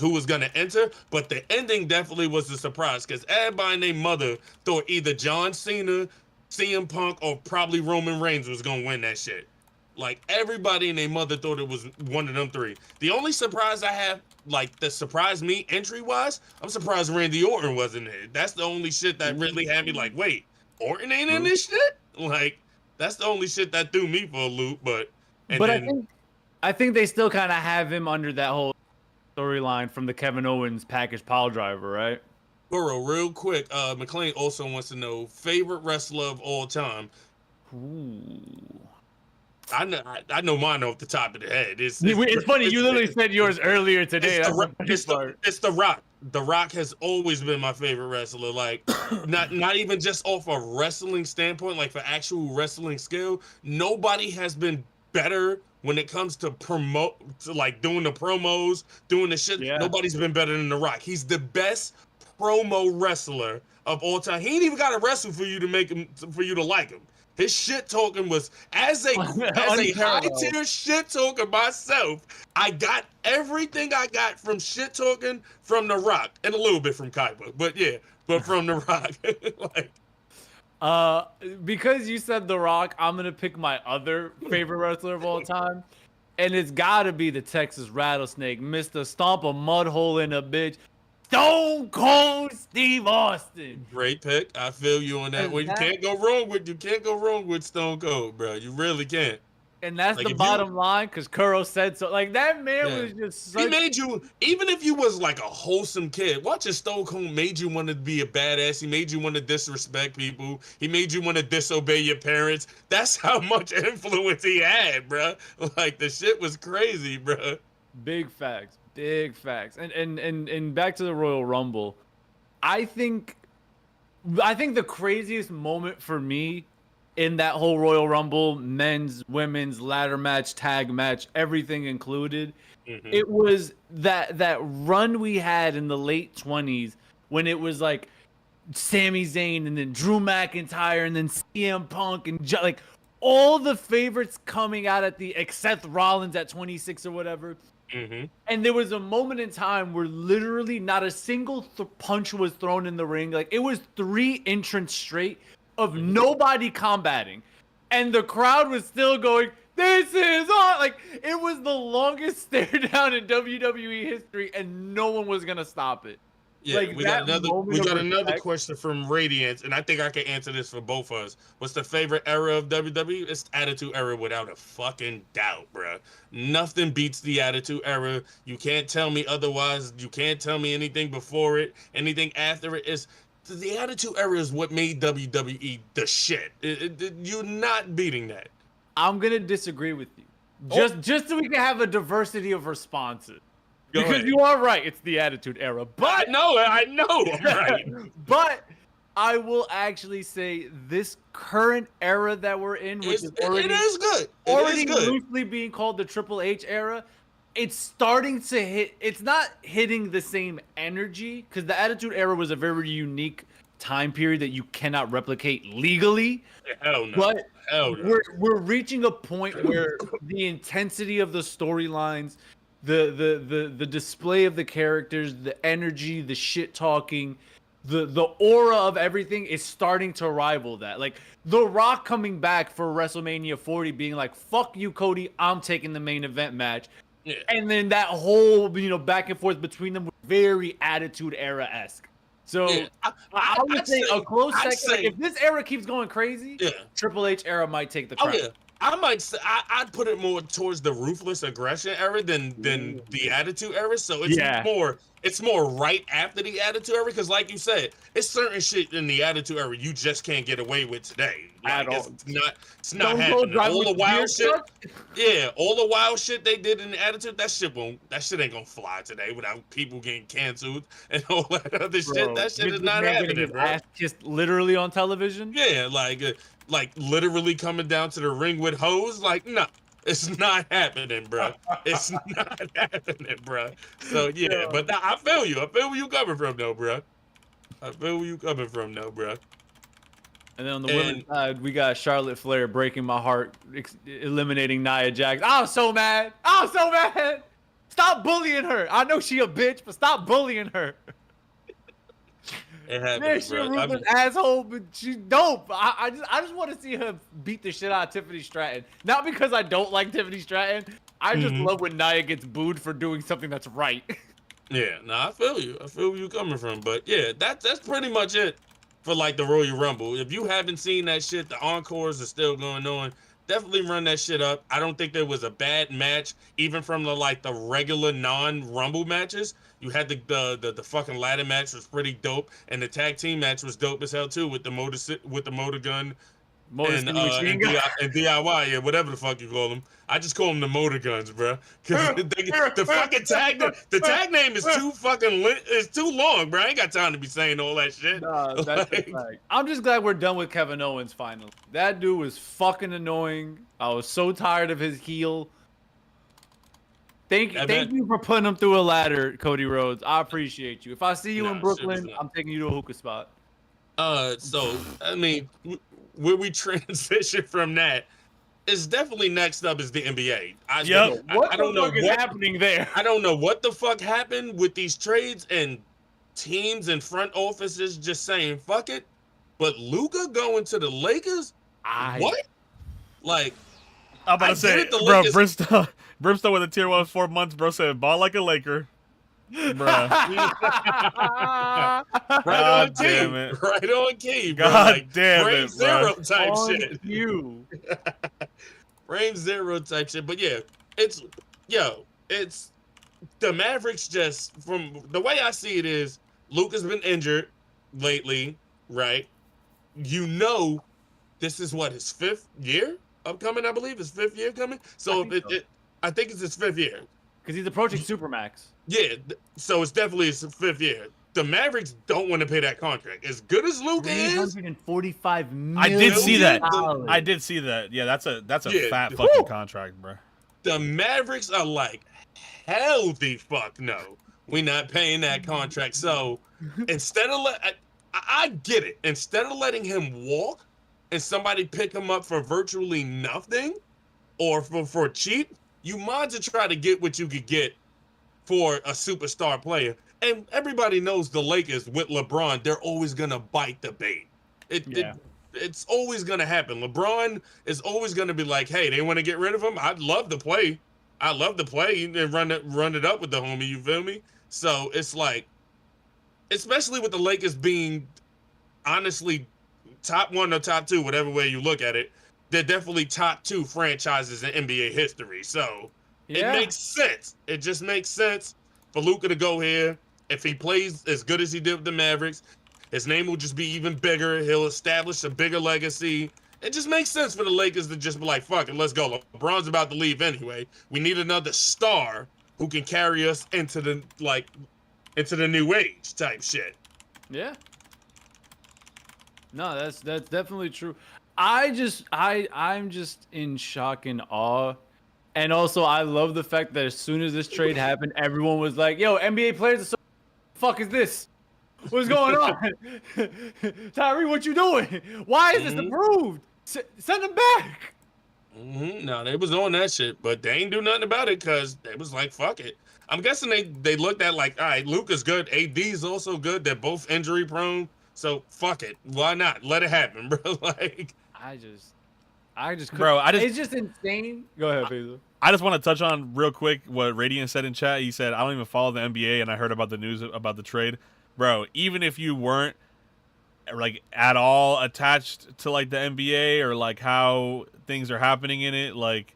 was gonna enter, but the ending definitely was a surprise because everybody and their mother thought either John Cena, CM Punk, or probably Roman Reigns was gonna win that shit. Like everybody and their mother thought it was one of them three. The only surprise I have, like that surprised me entry wise, I'm surprised Randy Orton wasn't there. That's the only shit that really had me like, wait, Orton ain't in this shit? Like that's the only shit that threw me for a loop. But I think they still kind of have him under that whole storyline from the Kevin Owens package pile driver, right? Burrow, real quick. McLean also wants to know favorite wrestler of all time. Ooh. I know mine off the top of the head. It's funny. You literally said yours earlier today. That's the funny part. It's the Rock. The Rock has always been my favorite wrestler. Like, not even just off a wrestling standpoint, like for actual wrestling skill. Nobody has been better when it comes to like doing the promos, doing the shit. Yeah. Nobody's been better than The Rock. He's the best promo wrestler of all time. He ain't even got to wrestle for you to like him. His shit talking was as a high tier shit talker myself. I got everything I got from shit talking from The Rock and a little bit from Kaiba, but from The Rock. Because you said The Rock, I'm gonna pick my other favorite wrestler of all time, and it's gotta be the Texas Rattlesnake, Mr. Stomp a mud hole in a bitch, Stone Cold Steve Austin. Great pick. I feel you on that one. You can't go wrong with Stone Cold, bro. You really can't. And that's like the bottom line, because Kuro said so. Like, that man was just He made you, even if you was like a wholesome kid, watching Stone Cold made you want to be a badass. He made you want to disrespect people. He made you want to disobey your parents. That's how much influence he had, bro. Like, the shit was crazy, bro. Big facts. Big facts. And back to the Royal Rumble. I think the craziest moment for me in that whole Royal Rumble, men's, women's, ladder match, tag match, everything included, it was that run we had in the late 20s when it was like Sami Zayn and then Drew McIntyre and then CM Punk and like all the favorites coming out at the Seth Rollins at 26 or whatever. And there was a moment in time where literally not a single punch was thrown in the ring. Like, it was 3 entrants straight of nobody combating, and the crowd was still going, "This is on!" Like, it was the longest stare down in WWE history, and no one was gonna stop it. Yeah, like, we got another question from Radiance, and I think I can answer this for both of us. What's the favorite era of WWE? It's Attitude Era without a fucking doubt, bro. Nothing beats the Attitude Era. You can't tell me otherwise. You can't tell me anything before it. Anything after it is. The Attitude Era is what made WWE the shit. You're not beating that. I'm gonna disagree with you, just so we can have a diversity of responses. Because you are right, it's the Attitude Era. But I know, I'm right. But I will actually say this current era that we're in, which is already loosely being called the Triple H era, it's starting to hit. It's not hitting the same energy, because the Attitude Era was a very unique time period that you cannot replicate legally. Hell no. But Hell no. we're reaching a point where the intensity of the storylines, the display of the characters, the energy, the shit talking, the aura of everything is starting to rival that. Like, The Rock coming back for WrestleMania 40 being like, "Fuck you, Cody, I'm taking the main event match." Yeah. And then that whole, back and forth between them was very Attitude Era-esque. So I would say a close second. Like, if this era keeps going crazy, Triple H era might take the crown. Oh, yeah. I might say I'd put it more towards the Ruthless Aggression era than the Attitude Era. So it's more right after the Attitude Era, because like you said, it's certain shit in the Attitude Era you just can't get away with today. Like, it's not happening. All the wild shit, all the wild shit they did in the Attitude, that shit ain't gonna fly today without people getting canceled and all that other shit. That shit is not happening, bro. Ass kissed literally on television. Yeah, like literally coming down to the ring with hoes. Like, no, it's not happening, bro. It's not happening, bro. So yeah, but I feel you. I feel where you coming from, though, bro. And then on the women's side, we got Charlotte Flair breaking my heart, eliminating Nia Jax. I was so mad. Stop bullying her. I know she a bitch, but stop bullying her. It happens, bro. She's an asshole, but she's dope. I just want to see her beat the shit out of Tiffany Stratton. Not because I don't like Tiffany Stratton. I just love when Nia gets booed for doing something that's right. Yeah, I feel you. I feel where you coming from. But yeah, that's pretty much it for like the Royal Rumble. If you haven't seen that shit, the encores are still going on. Definitely run that shit up. I don't think there was a bad match, even from the regular non-Rumble matches. You had the fucking ladder match was pretty dope, and the tag team match was dope as hell too with the motor gun Motor and City Machine Gun. and DIY, yeah, whatever the fuck you call them. I just call them the motor guns, bro. Because the fucking tag name is too is too long, bro. I ain't got time to be saying all that shit. Nah, that's a fact. I'm just glad we're done with Kevin Owens finally. That dude was fucking annoying. I was so tired of his heel. Thank you for putting him through a ladder, Cody Rhodes. I appreciate you. If I see you in Brooklyn, I'm taking you to a hookah spot. So I mean, where we transition from that is definitely next up is the NBA. I don't know what is happening there. I don't know what the fuck happened with these trades and teams and front offices just saying fuck it. But Luka going to the Lakers? What? Like, I'm about to say, bro, Brimstone with a tier 1 4 months, bro, said ball like a Laker. Bruh. Right on key, bro. God damn frame it, zero bro. type On shit. you. Frame zero type shit. But yeah, it's the Mavericks. Just from the way I see it is, Luka's been injured lately, right? You know, this is what his 5th year upcoming. I believe his 5th year coming. So I think it's his 5th year because he's approaching Supermax. Yeah, so it's definitely his 5th year. The Mavericks don't want to pay that contract. As good as Luka is, $345 million. I did see that. I did see that. Yeah, that's a fat fucking contract, bro. The Mavericks are like, hell the fuck no. We not paying that contract. So instead of I get it. Instead of letting him walk and somebody pick him up for virtually nothing or for cheap, you might as well try to get what you could get for a superstar player. And everybody knows the Lakers with LeBron, they're always going to bite the bait. It's always going to happen. LeBron is always going to be like, hey, they want to get rid of him? I'd love to play. and run it up with the homie, you feel me? So it's like, especially with the Lakers being honestly top 1 or top 2, whatever way you look at it, they're definitely top 2 franchises in NBA history. So it makes sense. It just makes sense for Luka to go here. If he plays as good as he did with the Mavericks, his name will just be even bigger. He'll establish a bigger legacy. It just makes sense for the Lakers to just be like, fuck it, let's go. LeBron's about to leave anyway. We need another star who can carry us into the new age type shit. Yeah. No, that's definitely true. I'm just in shock and awe. And also, I love the fact that as soon as this trade happened, everyone was like, yo, NBA players are so fuck is this? What's going on? Tyree, what you doing? Why is this approved? Send them back. No, they was on that shit, but they ain't do nothing about it because they was like, fuck it. I'm guessing they looked at like, all right, Luka's good. AD's also good. They're both injury prone. So fuck it. Why not? Let it happen, bro. Like, I just couldn't. Bro, it's just insane. Go ahead, Faisal. I just want to touch on real quick what Radiant said in chat. He said, I don't even follow the NBA, and I heard about the news about the trade. Bro, even if you weren't like at all attached to like the NBA or like how things are happening in it, like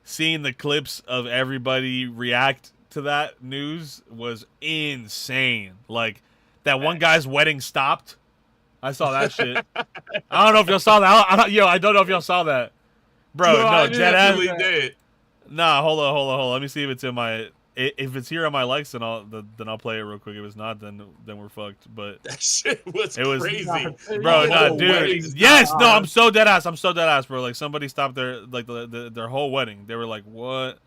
seeing the clips of everybody react to that news was insane. Like that one guy's wedding stopped. I saw that shit. I don't know if y'all saw that. I don't know if y'all saw that. Bro, no, dead ass. Dead. Nah, hold on. Let me see if it's in my. If it's here on my likes, then I'll play it real quick. If it's not, then we're fucked. But that shit was crazy, bro. No, dude. Yes, no, I'm so dead ass, bro. Like somebody stopped their their whole wedding. They were like, what?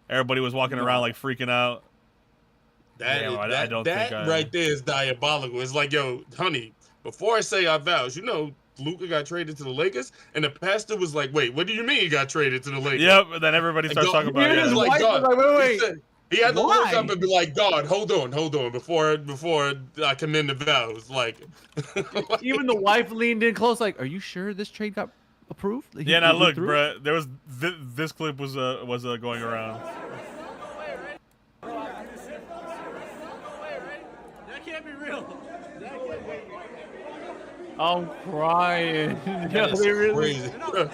Everybody was walking around like freaking out. That right there is diabolical. It's like, yo, honey, before I say our vows, you know, Luka got traded to the Lakers, and the pastor was like, "Wait, what do you mean he got traded to the Lakers?" Yep, and then everybody starts talking about it. Like, God, wait. He had to look up and be like, "God, hold on, before I commend the vows." Like, even the wife leaned in close, like, "Are you sure this trade got approved?" Yeah, now look, bro. There was this clip was going around. That can't be real. I'm crying. Yo, That's they really. crazy. Bro.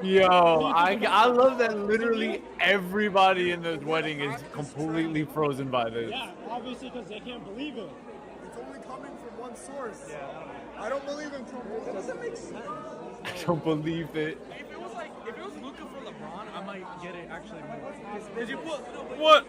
Yo, I love that literally everybody in this wedding is completely frozen by this. Yeah, obviously because they can't believe it. It's only coming from one source. Yeah. I don't believe in Trump. That doesn't make sense. I don't believe it. If it was Luca for LeBron, I might get it actually more. Cause you put What?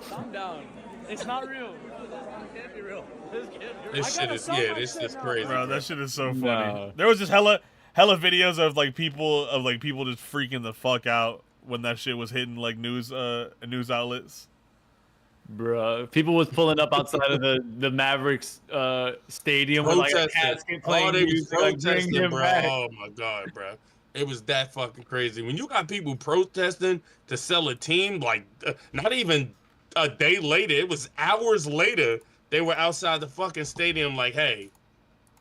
calm down. It's not real. It can't be real. This can't be real. This shit is this is crazy. Bro, that shit is so funny. No. There was just hella videos of people just freaking the fuck out when that shit was hitting like news outlets. Bruh, people was pulling up outside of the Mavericks stadium with like a Protesting. casket playing They was music, like, bring protesting, him bro. back. Oh my god, bro. It was that fucking crazy. When you got people protesting to sell a team, like not even a day later, it was hours later, they were outside the fucking stadium like, hey,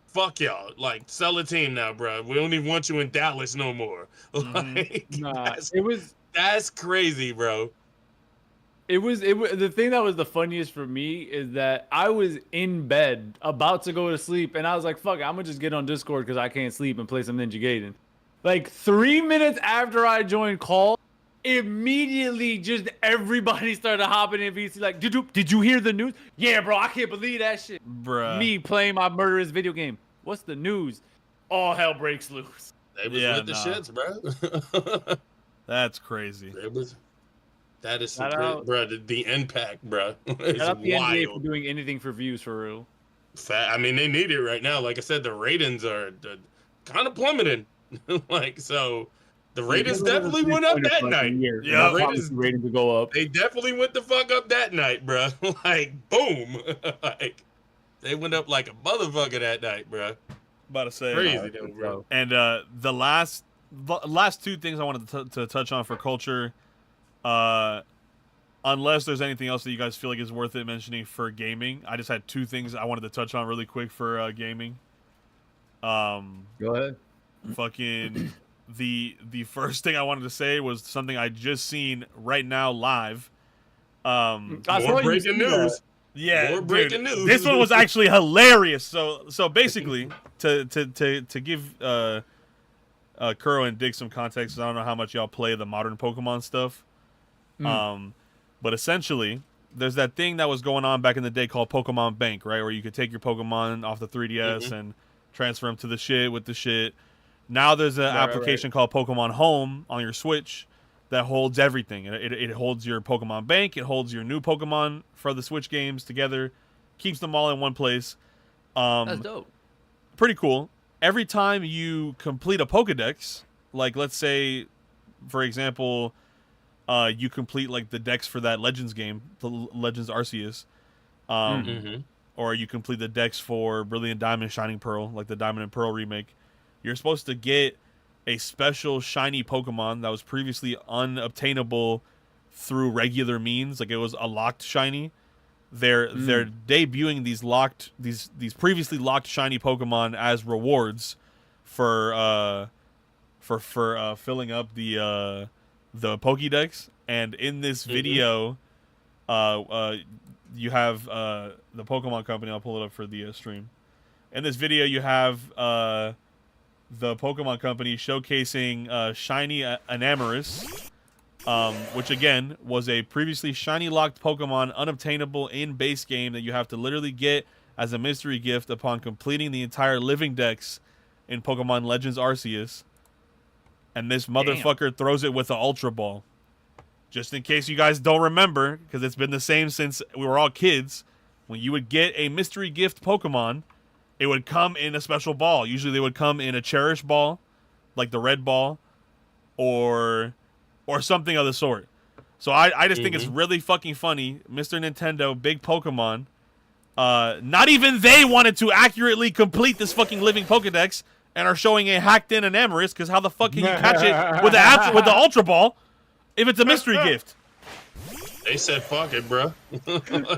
fuck y'all. Like, sell a team now, bro. We don't even want you in Dallas no more. Like, Nah, that's crazy, bro. It was the thing that was the funniest for me is that I was in bed about to go to sleep and I was like, fuck it, I'm gonna just get on Discord because I can't sleep and play some Ninja Gaiden. Like 3 minutes after I joined call, immediately just everybody started hopping in VC like, did you hear the news? Yeah, bro, I can't believe that shit. Bruh. Me playing my murderous video game. What's the news? All hell breaks loose. They was Yeah, with the nah. shits, bro. That's crazy. That is Shout some out. bro. The impact, bro. It's Shout out the NBA for wild. doing anything for views for real. I mean, they need it right now. Like I said, the ratings are kind of plummeting. Like, so the ratings definitely went up that night. Yeah. The ratings, Ratings to go up. they definitely went the fuck up that night, bro. Like, boom. Like, they went up like a motherfucker that night, bro. About to say. Crazy, though, bro. And the last two things I wanted to touch on for culture, unless there's anything else that you guys feel like is worth it mentioning for gaming, I just had two things I wanted to touch on really quick for gaming. Go ahead. Fucking the first thing I wanted to say was something I just seen right now live. I More saw you breaking see that. news. Yeah, More dude, breaking news. this one was actually hilarious. So basically, to give Kuro and Dick some context, 'cause I don't know how much y'all play the modern Pokemon stuff. But essentially, there's that thing that was going on back in the day called Pokemon Bank, right? Where you could take your Pokemon off the 3DS and transfer them to the shit with the shit. Now there's an application called Pokemon Home on your Switch that holds everything. It holds your Pokemon Bank. It holds your new Pokemon for the Switch games together. Keeps them all in one place. That's dope. Pretty cool. Every time you complete a Pokedex, like let's say, for example, you complete like the dex for that Legends game, the Legends Arceus, or you complete the dex for Brilliant Diamond, Shining Pearl, like the Diamond and Pearl remake. You're supposed to get a special shiny Pokemon that was previously unobtainable through regular means, like it was a locked shiny. They're debuting these previously locked shiny Pokemon as rewards for filling up the Pokédex. And in this video, you have the Pokemon Company. I'll pull it up for the stream. In this video, you have the Pokemon Company showcasing shiny Enamorus, which again was a previously shiny locked Pokemon unobtainable in base game that you have to literally get as a mystery gift upon completing the entire living dex in Pokemon Legends Arceus. And this motherfucker throws it with an Ultra Ball. Just in case you guys don't remember, because it's been the same since we were all kids, when you would get a mystery gift Pokemon, it would come in a special ball. Usually they would come in a Cherish ball, like the red ball, or something of the sort. So I just think it's really fucking funny. Mr. Nintendo, big Pokemon. Not even they wanted to accurately complete this fucking living Pokedex and are showing a hacked in Enamorus, because how the fuck can you catch it with the Ultra Ball if it's a mystery gift? They said, fuck it, bro.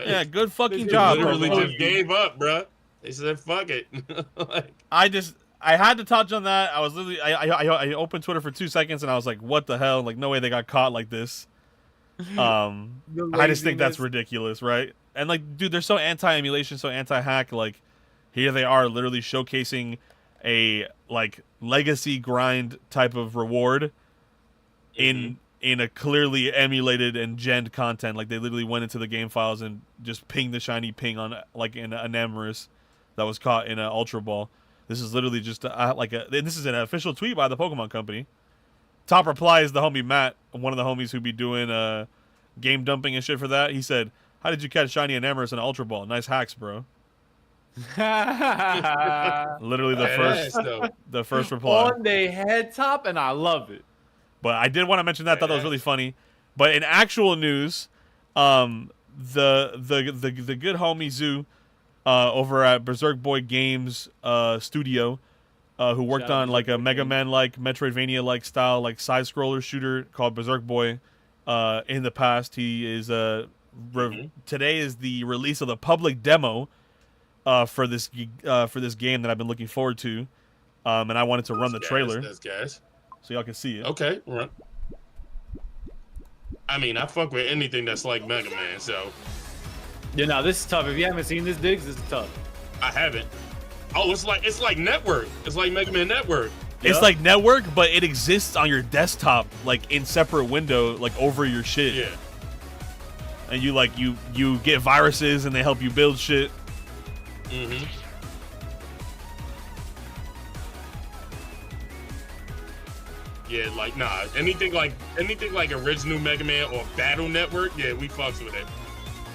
Yeah, good fucking They job. literally bro. just gave up, bro. They said, fuck it. Like, I just I had to touch on that. I was literally I opened Twitter for 2 seconds and I was like, what the hell? Like, no way they got caught like this. I just think that's ridiculous, right? And like, dude, they're so anti-emulation, so anti-hack. Like, here they are, literally showcasing a like legacy grind type of reward in a clearly emulated and genned content. Like, they literally went into the game files and just pinged the shiny ping on like an Amorous that was caught in an Ultra Ball. This is literally just this is an official tweet by the Pokemon Company. Top reply is the homie Matt, one of the homies who be doing game dumping and shit for that. He said, "How did you catch shiny and Amorous in an Ultra Ball? Nice hacks, bro." Literally the first reply on the head top, and I love it. But I did want to mention that. Thought that was really funny. But in actual news, the good homie Zoo over at Berserk Boy Games studio, who worked on like a Mega Man like Metroidvania like style like side scroller shooter called Berserk Boy. In the past, he is today is the release of the public demo for this game that I've been looking forward to, and I wanted to run the trailer. That's gas. So y'all can see it. Okay, right. I mean, I fuck with anything that's like Mega Man, so. Yeah, no, this is tough. If you haven't seen this, Diggs, this is tough. I haven't. Oh, it's like Network. It's like Mega Man Network. It's like Network, but it exists on your desktop, like in separate window, like over your shit. Yeah. And you like you get viruses, and they help you build shit. Mm-hmm. Yeah, like nah. Anything like original Mega Man or Battle Network, yeah, we fucks with it.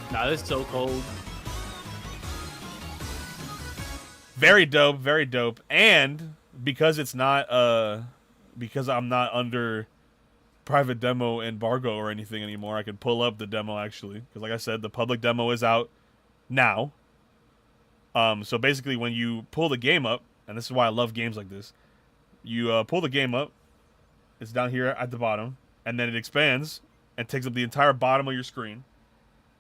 Nah, this is so cold. Very dope, very dope. And because it's not because I'm not under private demo embargo or anything anymore, I can pull up the demo actually. Because like I said, the public demo is out now. So basically when you pull the game up, and this is why I love games like this, you pull the game up, it's down here at the bottom, and then it expands and takes up the entire bottom of your screen.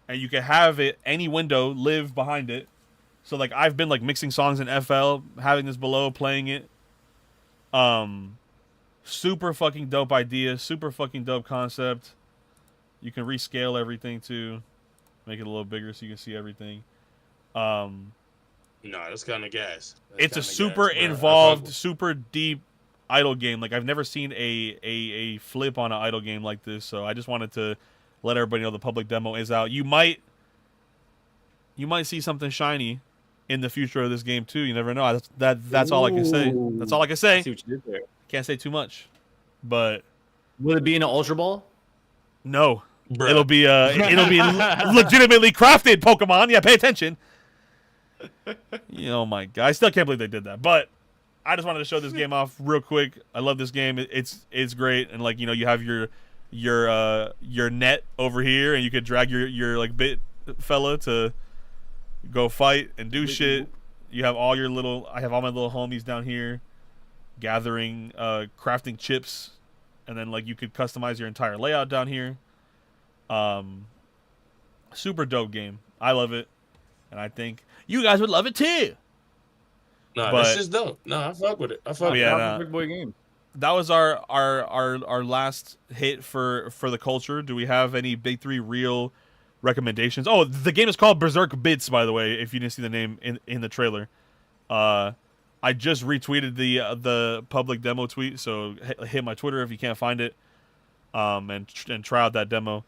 And you can have it, any window, live behind it. So like I've been like mixing songs in FL, having this below, playing it. Super fucking dope idea, super fucking dope concept. You can rescale everything too, make it a little bigger so you can see everything. No, that's kind of gas. It's a super involved, super deep idle game. Like I've never seen a flip on an idle game like this. So I just wanted to let everybody know the public demo is out. You might see something shiny in the future of this game too. You never know. That's all I can say. That's all I can say. I see what you did there. Can't say too much. But will it be in an Ultra Ball? No. Bruh. It'll be legitimately crafted Pokemon. Yeah, pay attention. Oh my god. I still can't believe they did that. But I just wanted to show this game off real quick. I love this game. It's great, and like you have your net over here, and you could drag your like bit fella to go fight and do shit. You have all your little. I have all my little homies down here, gathering, crafting chips, and then like you could customize your entire layout down here. Super dope game. I love it, and I think you guys would love it too. No, But- this is dope. No, I fuck with it. I fuck with yeah, it. nah. Big boy game. That was our last hit for the culture. Do we have any big three real recommendations? Oh, the game is called Berserk Bits, by the way, if you didn't see the name in the trailer. I just retweeted the public demo tweet, so hit my Twitter if you can't find it, and try out that demo.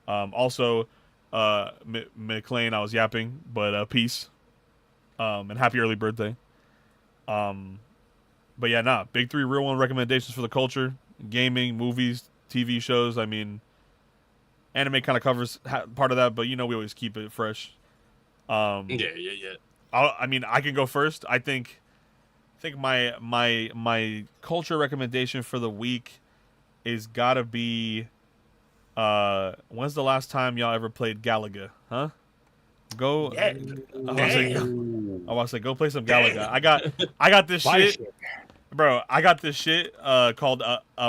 Also, McLean, I was yapping, but peace, and happy early birthday. But yeah, big three real one recommendations for the culture: gaming, movies, TV shows. I mean, anime kind of covers part of that, but we always keep it fresh. Yeah. I mean, I can go first. I think my culture recommendation for the week is gotta be. When's the last time y'all ever played Galaga? Huh? Go. Yeah. I want to say go play some Galaga. I got this shit, bro. I got this shit called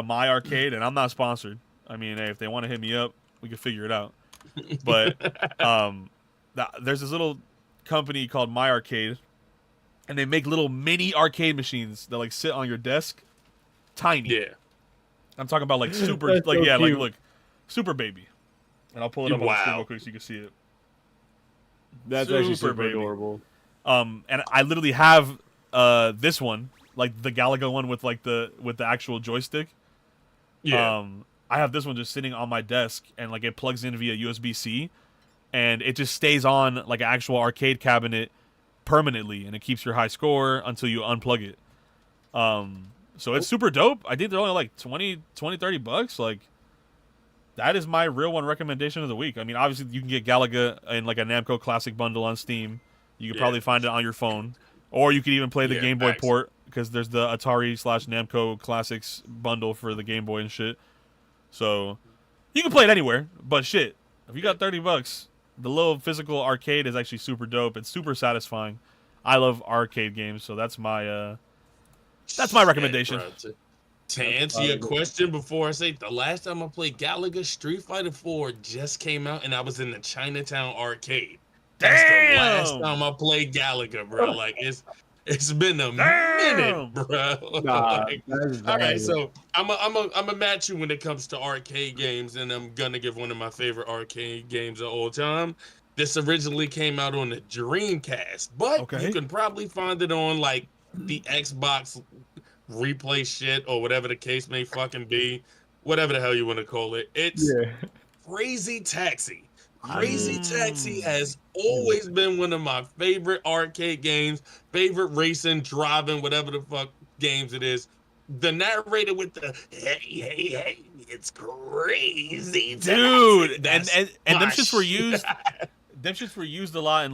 My Arcade, and I'm not sponsored. I mean, hey, if they want to hit me up, we can figure it out. But there's this little company called My Arcade and they make little mini arcade machines that like sit on your desk, tiny. Yeah. I'm talking about like super, That's like so yeah, like cute. look, super baby. And I'll pull it up on the screen real quick so you can see it. That's actually Super super baby. adorable. And I literally have this one, like the Galaga one with like the actual joystick. Yeah. I have this one just sitting on my desk, and like it plugs in via USB-C, and it just stays on like an actual arcade cabinet permanently, and it keeps your high score until you unplug it. So it's super dope. I think they're only like 20, 30 bucks. Like, that is my real one recommendation of the week. I mean, obviously you can get Galaga in like a Namco Classic bundle on Steam. You could probably find it on your phone, or you could even play the Game Boy facts. port, because there's the Atari/Namco Classics bundle for the Game Boy and shit. So you can play it anywhere. But shit, if you got 30 bucks, the little physical arcade is actually super dope. It's super satisfying. I love arcade games, so that's my recommendation. Bro. To answer your question before I say, the last time I played Galaga, Street Fighter 4 just came out, and I was in the Chinatown arcade. That's the last time I played Galaga, bro. Like, it's been a minute, bro. Like, all right, so I'm a match you when it comes to arcade games, and I'm gonna give one of my favorite arcade games of all time. This originally came out on the Dreamcast, but you can probably find it on like the Xbox replay shit or whatever the case may fucking be, whatever the hell you want to call it. It's Crazy Taxi. Crazy Taxi has always been one of my favorite arcade games, favorite racing, driving, whatever the fuck games it is. The narrator with the hey, it's crazy, dude, Taxi. and them shits were used. Them shits were used a lot in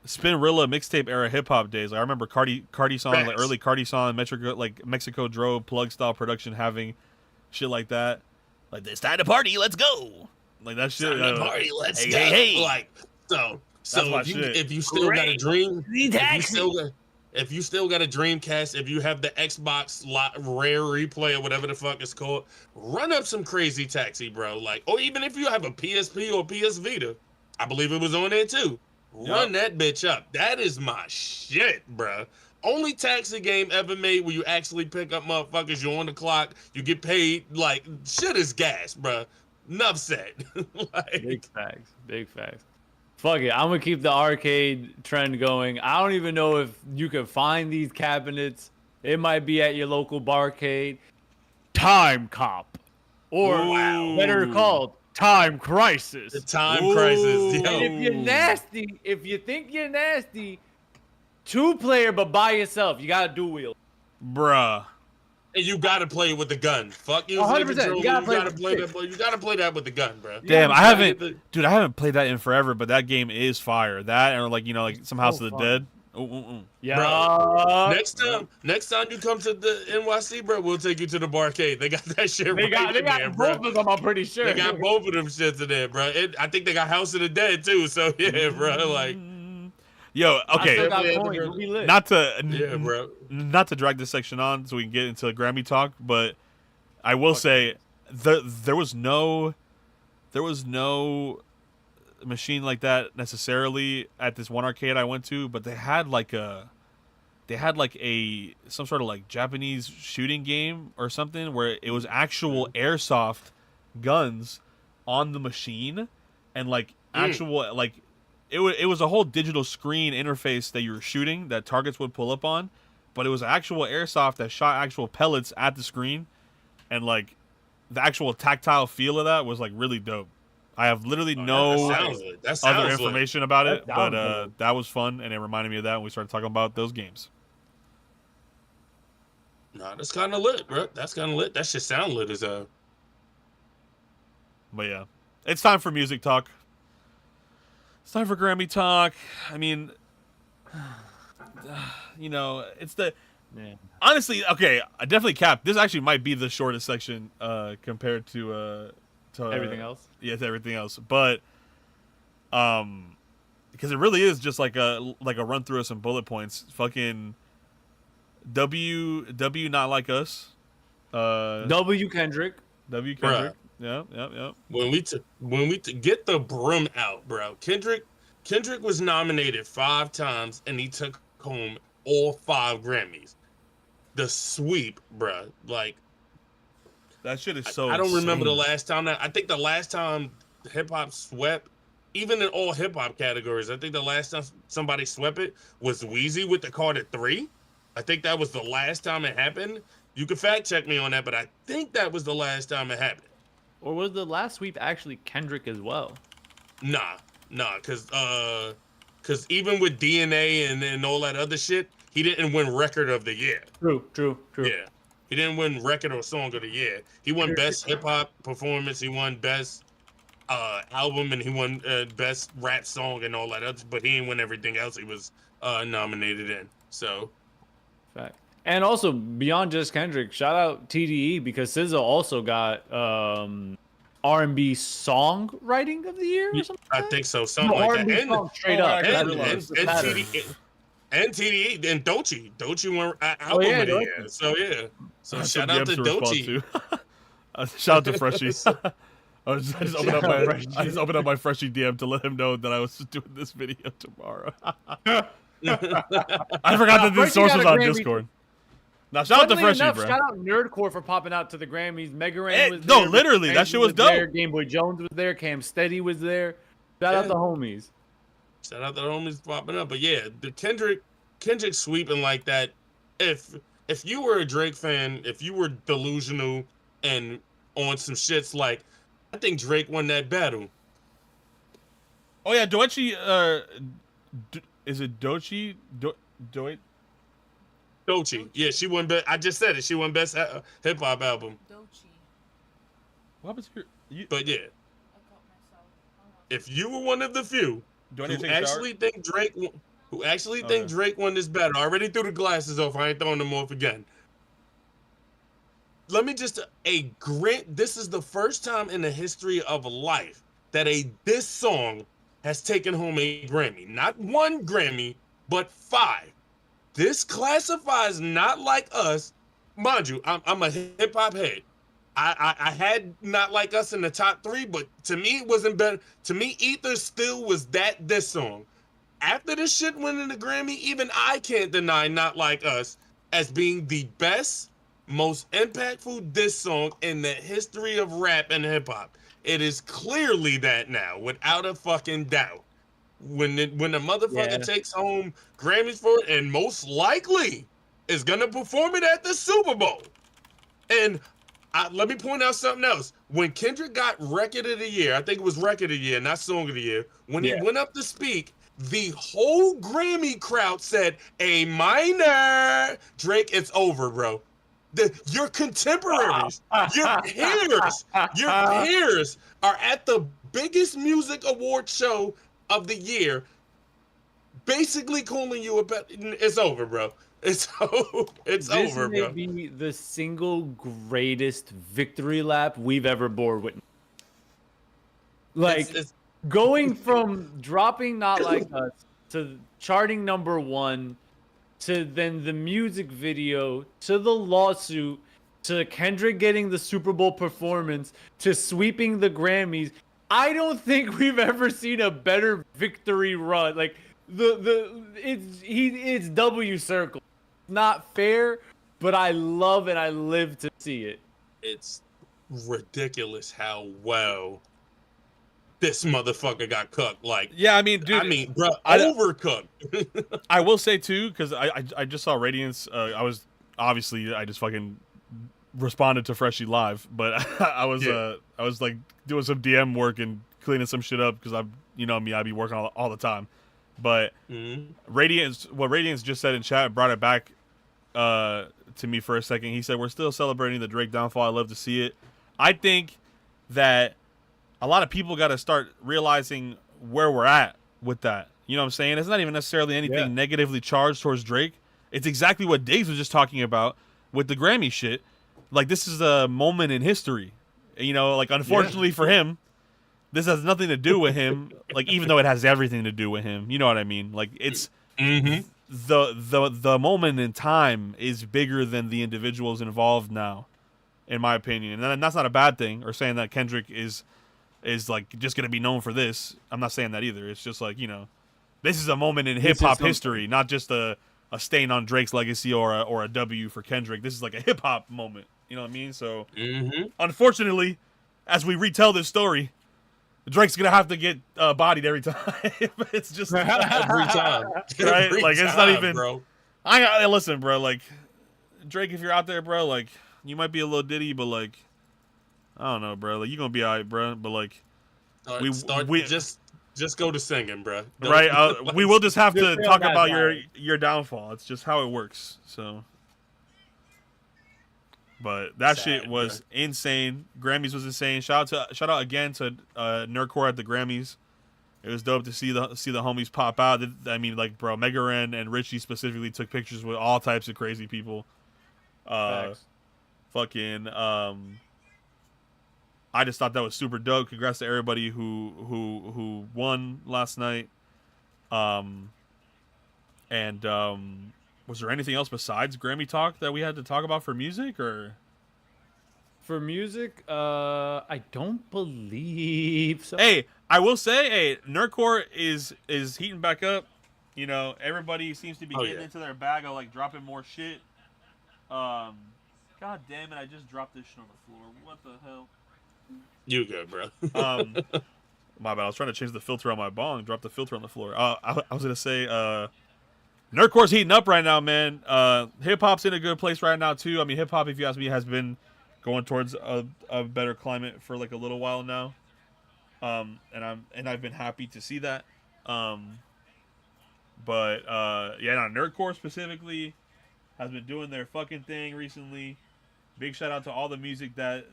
Spinrilla mixtape era hip hop days. Like, I remember Cardi song, like early Cardi song, Mexico Drove plug style production having shit like that. Like, it's time to party, let's go. Like that shit. Time to party, let's go. Hey. Like so if you still got a dream, if you still got a Dreamcast, if you have the Xbox Rare Replay or whatever the fuck it's called, run up some Crazy Taxi, bro. Like, or even if you have a PSP or PS Vita, I believe it was on there too. Run that bitch up. That is my shit, bro. Only taxi game ever made where you actually pick up motherfuckers. You're on the clock. You get paid. Like, shit is gas, bro. Enough said. Like, Big facts. Fuck it. I'm gonna keep the arcade trend going. I don't even know if you can find these cabinets. It might be at your local barcade. Time Cop, or better called Time Crisis. The Time Crisis. Yo. And if you're nasty, if you think you're nasty, 2-player but by yourself, you gotta dual wheel. Bruh. And you gotta play with the gun. Fuck you. 100%. You gotta play You gotta play that with the gun, bro. Damn, I haven't played that in forever, but that game is fire. That, or like, like some House of the Dead. Yeah. Bro, next time you come to the NYC, bro, we'll take you to the barcade. They got that shit They got there, both bro. of them, I'm pretty sure. They got both of them shits in there, bro. I think they got House of the Dead too. So yeah, bro. Like, yo, okay. Not to drag this section on so we can get into Grammy talk, but I will say there was no machine like that necessarily at this one arcade I went to, but they had some sort of like Japanese shooting game or something where it was actual airsoft guns on the machine, and like actual like it was a whole digital screen interface that you were shooting that targets would pull up on, but it was actual airsoft that shot actual pellets at the screen, and like the actual tactile feel of that was like really dope. I have literally no other information about it, but that was fun, and it reminded me of that when we started talking about those games. Nah, that's kind of lit, bro. That's kind of lit. That shit sound lit as hell. But yeah, it's time for music talk. It's time for Grammy talk. I mean, it's the... Man. Honestly, okay, I definitely capped. This actually might be the shortest section compared to everything else. Yeah, to everything else. But because it really is just like a run through of some bullet points. Fucking W Not Like Us. W Kendrick. Bruh. Yeah. When we get the broom out, bro. Kendrick Kendrick was nominated 5 times and he took home all 5 Grammys. The sweep, bruh. Like, That shit is so I don't remember the insane. last time that. I think the last time hip hop swept, even in all hip hop categories, I think the last time somebody swept it was Wheezy with the Carter 3. I think that was the last time it happened. You can fact check me on that, but I think that was the last time it happened. Or was the last sweep actually Kendrick as well? Nah, cause even with DNA and all that other shit, he didn't win record of the year. True. Yeah. He didn't win record or song of the year. He won best hip hop performance. He won best album, and he won best rap song and all that other. But he didn't win everything else he was nominated in. So, Fact. And also beyond just Kendrick, shout out TDE because SZA also got R&B songwriting of the year or something. I think so, something like that. R&B song straight up. And That's the pattern. TDE and Doechii won album of the year. So yeah. So That's shout some out to DMs respond Doechii. to. Shout out to Freshies. I just opened up my Freshie DM to let him know that I was doing this video tomorrow. I forgot that this Freshie source got was a on Grammy. Discord. Now shout out to Funnily Freshie, enough, bro. shout out Nerdcore for popping out to the Grammys. Mega Ran was No, there. literally, that shit was there. dope. Game Boy Jones was there. Cam Steady was there. Shout out the homies. Shout out the homies popping up. But yeah, the Kendrick sweeping like that. If you were a Drake fan, if you were delusional and on some shits like, I think Drake won that battle. Oh yeah, Doechii. Is it Doechii? Doechii. Doechii. Yeah, she won best. I just said it. She won best hip hop album. What happens here? But yeah, if you were one of the few Do I need who to take a shower? actually think think Drake won this battle, I already threw the glasses off. I ain't throwing them off again. Let me just this is the first time in the history of life that this song has taken home a Grammy. Not 1 Grammy, but 5. This classifies Not Like Us. Mind you, I'm a hip hop head. I had Not Like Us in the top 3, but to me it wasn't better. To me, Ether still was this song. After this shit winning the Grammy, even I can't deny Not Like Us as being the best, most impactful diss song in the history of rap and hip hop. It is clearly that now, without a fucking doubt. When the motherfucker takes home Grammys for it, and most likely is gonna perform it at the Super Bowl. And let me point out something else. When Kendrick got Record of the Year, I think it was Record of the Year, not Song of the Year. When he went up to speak, the whole Grammy crowd said, "A minor." Drake, it's over, bro. Your contemporaries, your peers are at the biggest music award show of the year, basically calling you it's over, bro. It's over, This bro. may be the single greatest victory lap we've ever bore witness. Like, It's- going from dropping Not Like Us to charting #1 to then the music video to the lawsuit to Kendrick getting the Super Bowl performance to sweeping the Grammys. I don't think we've ever seen a better victory run. Like it's W circle. Not fair, but I love and I live to see it. It's ridiculous how well this motherfucker got cooked. Like, Yeah, I mean, dude. bro, I- overcooked. I will say too, because I just saw Radiance. I just fucking responded to Freshie live, but I was like doing some DM work and cleaning some shit up because I be working all the time. But Radiance, what Radiance just said in chat brought it back to me for a second. He said, "We're still celebrating the Drake downfall. I love to see it." I think that a lot of people got to start realizing where we're at with that. You know what I'm saying? It's not even necessarily anything negatively charged towards Drake. It's exactly what Diggs was just talking about with the Grammy shit. Like, this is a moment in history. You know, like, unfortunately for him, this has nothing to do with him. Like, even though it has everything to do with him. You know what I mean? Like, it's the moment in time is bigger than the individuals involved now, in my opinion. And that's not a bad thing, or saying that Kendrick is like just gonna be known for this. I'm not saying that either. It's just like, you know, This is a moment in This hip is hop something. history, not just a stain on Drake's legacy or a W for Kendrick. This is like a hip hop moment. You know what I mean? So, unfortunately, as we retell this story, Drake's gonna have to get bodied every time. It's just every time, right? Every Like it's not time, even. bro. Listen, bro. Like Drake, if you're out there, bro, like you might be a little ditty, but like I don't know, bro. Like you gonna be alright, bro. But like Just go to singing, bro. right, we will just have to Just talk feel about that your downfall. It's just how it works. So, but that Sad, shit was insane. Grammys was insane. Shout out again to Nerdcore at the Grammys. It was dope to see the homies pop out. I mean, like, bro, Mega Ren and Richie specifically took pictures with all types of crazy people. Facts. Fucking I just thought that was super dope. Congrats to everybody who won last night. And was there anything else besides Grammy talk that we had to talk about for music or? For music, I don't believe so. Hey, I will say, hey, Nerdcore is heating back up. You know, everybody seems to be getting into their bag of like dropping more shit. God damn it! I just dropped this shit on the floor. What the hell? You good, bro? My bad. I was trying to change the filter on my bong. Drop the filter on the floor. I was gonna say, Nerdcore's heating up right now, man. Hip hop's in a good place right now too. I mean, hip hop, if you ask me, has been going towards a better climate for like a little while now. And I've been happy to see that. Yeah, Nerdcore specifically has been doing their fucking thing recently. Big shout out to all the music that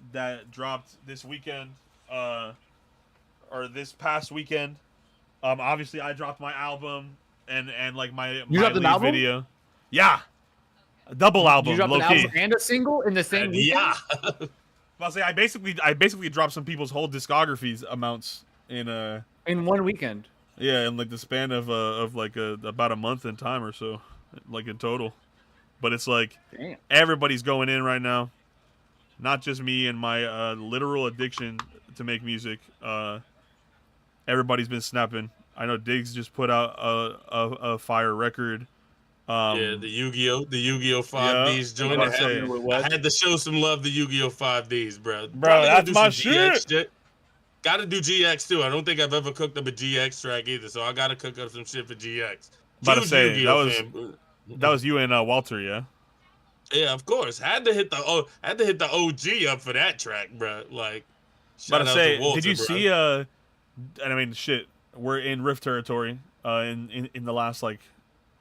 dropped this weekend, or this past weekend. Obviously I dropped my album and like my dropped an lead album? video. Yeah, a double album. You dropped Low an key. album and a single in the same weekend? Yeah. I'll say I basically dropped some people's whole discographies amounts in 1 weekend. in like the span of about a month in time or so, like in total. But it's like Damn. everybody's going in right now, not just me and my literal addiction to make music. Everybody's been snapping. I know Diggs just put out a fire record. Yeah, the Yu-Gi-Oh 5Ds joint. What I say? I had to show some love to Yu-Gi-Oh 5Ds, bro. Bro, that's my GX shit. Gotta do GX too. I don't think I've ever cooked up a GX track either, so I gotta cook up some shit for GX. About to Huge say, Yu-Gi-Oh that fan. That was you and Walter, yeah. Yeah, of course. Had to hit the OG up for that track, bro. Like, About to shout out say, Walter, did you bro. see? And I mean, shit, we're in Rift territory. In the last like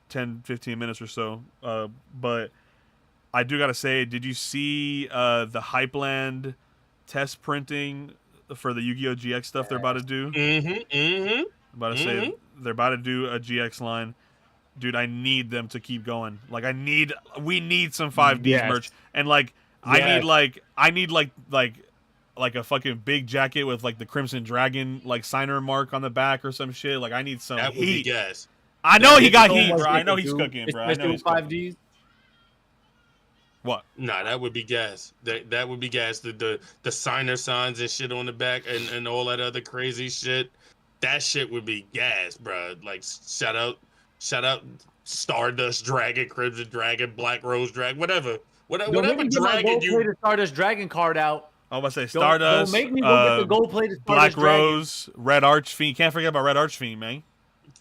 10, 15 minutes or so. But I do gotta say, did you see the Hypeland test printing for the Yu-Gi-Oh GX stuff they're about to do? About to say they're about to do a GX line. Dude, I need them to keep going. Like, we need some 5Ds Yes. merch, and like, Yes. I need like a fucking big jacket with like the Crimson Dragon like signer mark on the back or some shit. Like, I need some That would be heat. gas. I know he got So heat, much bro. they I know can he's do, cooking, bro. I know especially he's with cooking. 5Ds. What? Nah, that would be gas. That would be gas. The signer signs and shit on the back and all that other crazy shit. That shit would be gas, bro. Like, shout out Stardust Dragon, Crimson Dragon, Black Rose Dragon, whatever Don't whatever make me get my dragon gold you. plated Stardust Dragon card out. I was about to say Don't Stardust. make me go get the gold plated Black Stardust Dragon. Rose, Red Archfiend. Can't forget about Red Archfiend, man.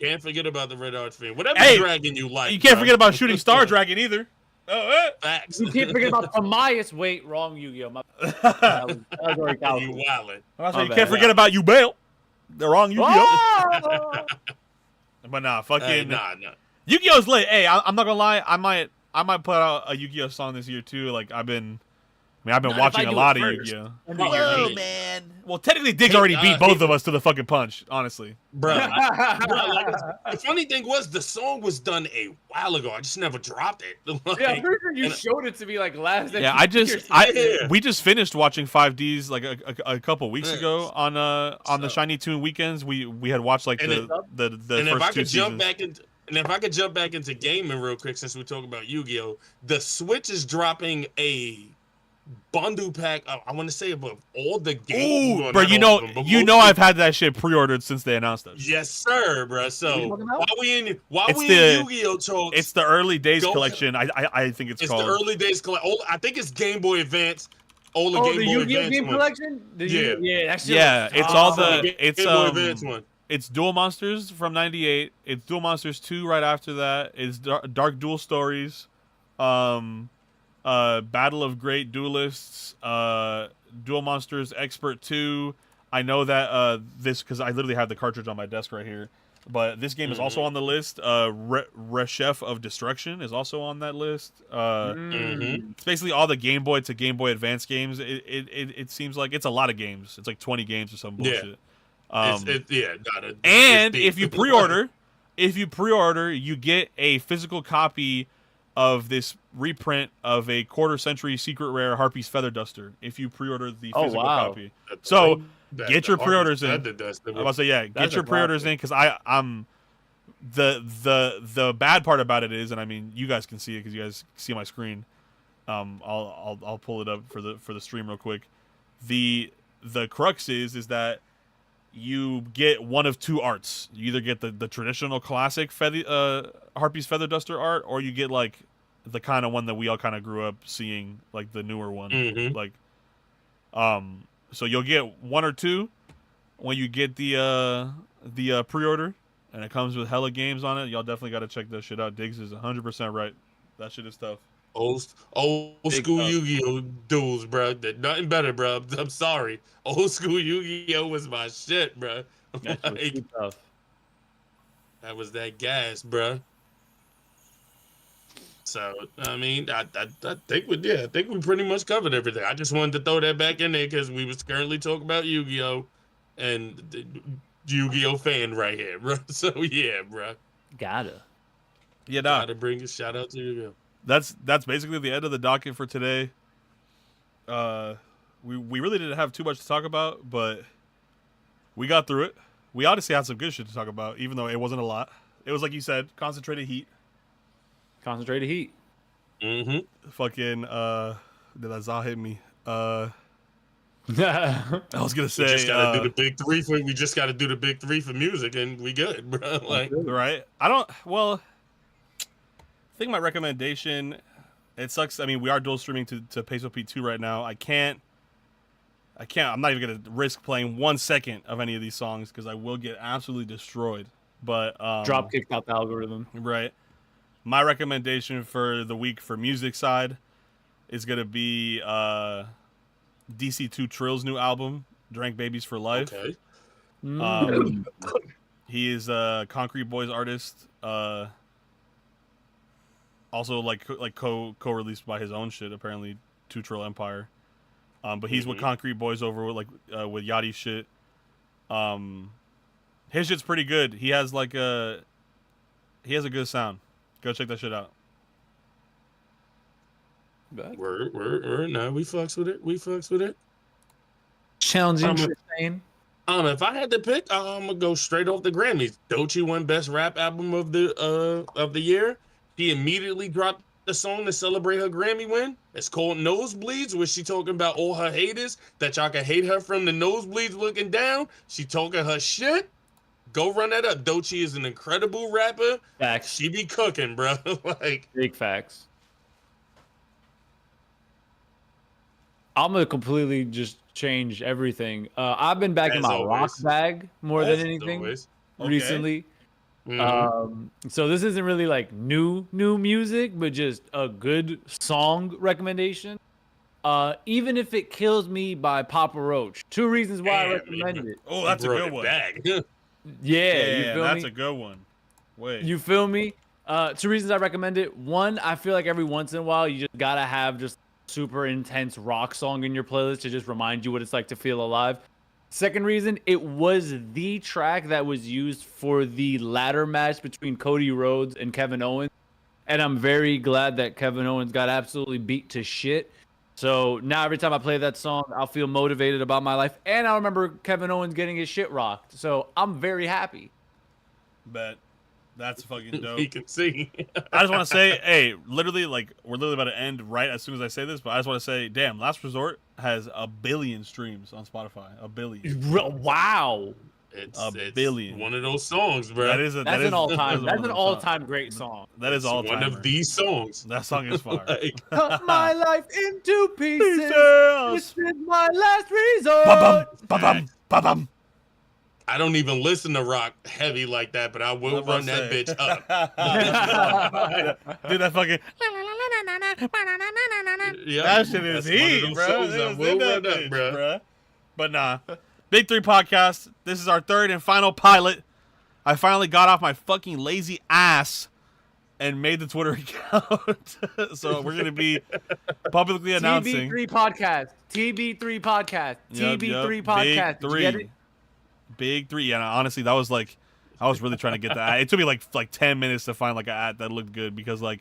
Can't forget about the Red Archfiend. Whatever Hey, dragon you like. You can't bro. forget about Shooting Star Dragon either. Oh, Facts. You can't forget about Tamias. Wait, wrong Yu-Gi-Oh. That was already You out. wildin'. you bad. can't forget about you, Bale. The wrong Yu-Gi-Oh. Oh! But nah, fucking Hey, nah. Yu-Gi-Oh's lit. Hey, I'm not gonna lie. I might put out a Yu-Gi-Oh song this year too. Like I've been watching a lot of Yu-Gi-Oh. Whoa, man. Well, technically, Diggs already beat both of us to the fucking punch. Honestly. Bro, the funny thing was the song was done a while ago. I just never dropped it. Like, Yeah, I'm pretty sure you and- showed it to me like last. Yeah, Yeah. we just finished watching 5Ds like a couple weeks Yeah. ago on the Shiny Tune weekends. We had watched like And the and if first I two could jump seasons. back into and if I could jump back into gaming real quick since we're talking about Yu-Gi-Oh, the Switch is dropping a bundle pack. I want to say about all the Ooh, games. Well, bro, not all of them, but most I've had that shit pre-ordered since they announced it. Yes, sir, bro. So talking about? while It's we in the- Yu-Gi-Oh talks, It's the early days Go- collection. I think it's it's called. the early days collect. I think it's Game Boy Advance. All the Oh, Game the Boy Yu-Gi-Oh Advance game one. collection? Yeah. Yeah, that shit Yeah, looks it's all tough. the Game Boy Advance one. it's Duel Monsters from '98. It's Duel Monsters 2 right after that. It's Dark Duel Stories, Battle of Great Duelists, Duel Monsters Expert 2. I know that this because I literally have the cartridge on my desk right here. But this game is also on the list. Reshef of Destruction is also on that list. It's basically all the Game Boy to Game Boy Advance games. It seems like it's a lot of games. It's like 20 games or some bullshit. And if you pre-order, you get a physical copy of this reprint of a quarter-century secret rare Harpy's Feather Duster. If you pre-order the physical copy, so get your pre-orders in. I'm about to say get your pre-orders in because I'm the bad part about it is, and I mean you guys can see it because you guys see my screen. I'll pull it up for the stream real quick. The crux is that you get one of two arts. You either get the traditional classic Harpy's Feather Duster art, or you get like the kind of one that we all kind of grew up seeing, like the newer one. Like, so you'll get one or two when you get the pre-order, and it comes with hella games on it. Y'all definitely got to check that shit out. Diggs is 100% right. That shit is tough. Old school Yu-Gi-Oh duels, bro. Nothing better, bro. I'm sorry. Old school Yu-Gi-Oh was my shit, bro. That's really tough. That was that gas, bro. So I mean, I think we pretty much covered everything. I just wanted to throw that back in there because we was currently talking about Yu-Gi-Oh, and the Yu-Gi-Oh fan right here, bro. So yeah, bro. Gotta bring a shout out to Yu-Gi-Oh. That's basically the end of the docket for today. We really didn't have too much to talk about, but we got through it. We honestly had some good shit to talk about, even though it wasn't a lot. It was like you said, concentrated heat. Concentrated heat. Fucking did that Za hit me? I was gonna say We just gotta do the big three for music, and we good, bro. Like, right? I think my recommendation. It sucks. I mean, we are dual streaming to PESO P2 right now. I can't. I'm not even gonna risk playing 1 second of any of these songs because I will get absolutely destroyed. But drop kicked out the algorithm. Right. My recommendation for the week for music side is gonna be DC2 Trill's new album, Drank Babies for Life. okay. He is a Concrete Boys artist. Also like co-released by his own shit, apparently, Two Trill Empire. But he's with Concrete Boys over with with Yachty shit. His shit's pretty good. He has a good sound. Go check that shit out. Word. No, we fucks with it. Challenging. Insane. If I had to pick, I'm gonna go straight off the Grammys. Doechii won Best Rap Album of the year. She immediately dropped the song to celebrate her Grammy win. It's called Nosebleeds, where she talking about all her haters that y'all can hate her from the nosebleeds looking down. She talking her shit. Go run that up. Doechii is an incredible rapper. Facts. She be cooking, bro. Like, big facts. I'm gonna completely just change everything. I've been back in my rock bag more than anything recently. So this isn't really like new music, but just a good song recommendation. Even if it kills me by Papa Roach. 2 reasons why I recommend it. Oh, that's a good one. Yeah, that's a good one. Wait. You feel me? 2 reasons I recommend it. 1, I feel like every once in a while you just gotta have just super intense rock song in your playlist to just remind you what it's like to feel alive. 2nd reason, it was the track that was used for the ladder match between Cody Rhodes and Kevin Owens. And I'm very glad that Kevin Owens got absolutely beat to shit. So now every time I play that song, I'll feel motivated about my life. And I remember Kevin Owens getting his shit rocked. So I'm very happy. Bet. That's fucking dope. He can sing. I just want to say, hey, literally, like, we're literally about to end right as soon as I say this, but I just want to say, damn, Last Resort has 1 billion streams on Spotify. 1 billion. Wow. It's billion. one of those songs, bro. That's An all-time. That's one an of those all-time great song. That is It's all time. one of these songs. That song is fire. Like, Cut my life into pieces. Pieces. This is my last resort. Ba-bum, ba-bum, ba-bum. I don't even listen to rock heavy like that, but I will I'm run about that to bitch up. Dude, that fucking. Yep, That shit is that's one of heat, those bro. songs I It was will in that run up, bitch, bro. bruh. But nah. Big 3 podcast. This is our 3rd and final pilot. I finally got off my fucking lazy ass and made the Twitter account. So we're going to be publicly announcing. TB3 podcast. TB3 podcast. Yep, TB3 yep. podcast. Big Did you 3. get it? Big 3. Yeah, honestly, that was like, I was really trying to get that. It took me like 10 minutes to find like an ad that looked good because like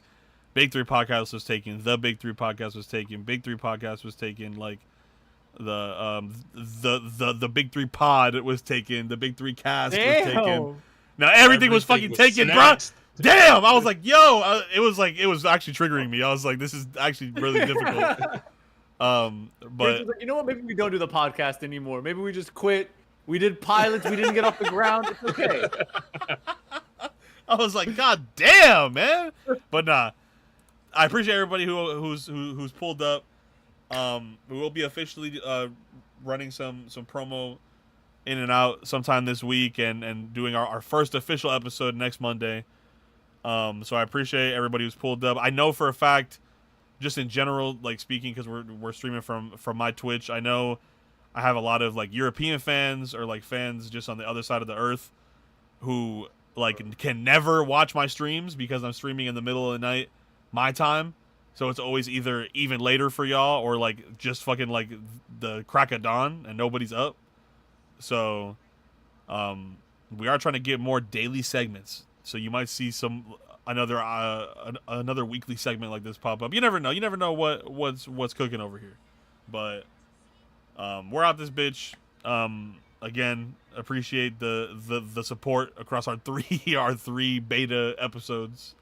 Big 3 podcast was taken. The Big 3 podcast was taken. Big 3 podcast was taken. Like the Big 3 pod was taken. The Big 3 cast was taken. Now everything was fucking taken, bro. Damn, I was like, yo, it was actually triggering me. I was like, this is actually really difficult. But Like, you know what? Maybe we don't do the podcast anymore. Maybe we just quit. We did pilots. We didn't get off the ground. It's okay. I was like, God damn, man. But nah, I appreciate everybody who's pulled up. We will be officially running some promo in and out sometime this week and doing our first official episode next Monday. So I appreciate everybody who's pulled up. I know for a fact, just in general, like speaking, because we're streaming from my Twitch, I know I have a lot of like European fans or like fans just on the other side of the earth who like can never watch my streams because I'm streaming in the middle of the night, my time. So it's always either even later for y'all or like just fucking like the crack of dawn and nobody's up. So we are trying to get more daily segments. So you might see another weekly segment like this pop up. You never know. You never know what's cooking over here. But we're out this bitch. Again, appreciate the support across our three beta episodes.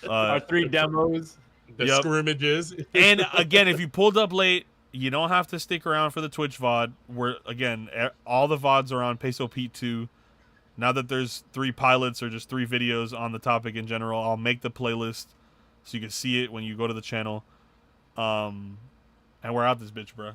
Our 3 demos. The scrimmages. And again, if you pulled up late, you don't have to stick around for the Twitch VOD. All the VODs are on Peso Pete 2. Now that there's 3 pilots or just 3 videos on the topic in general, I'll make the playlist so you can see it when you go to the channel. And we're out this bitch, bro.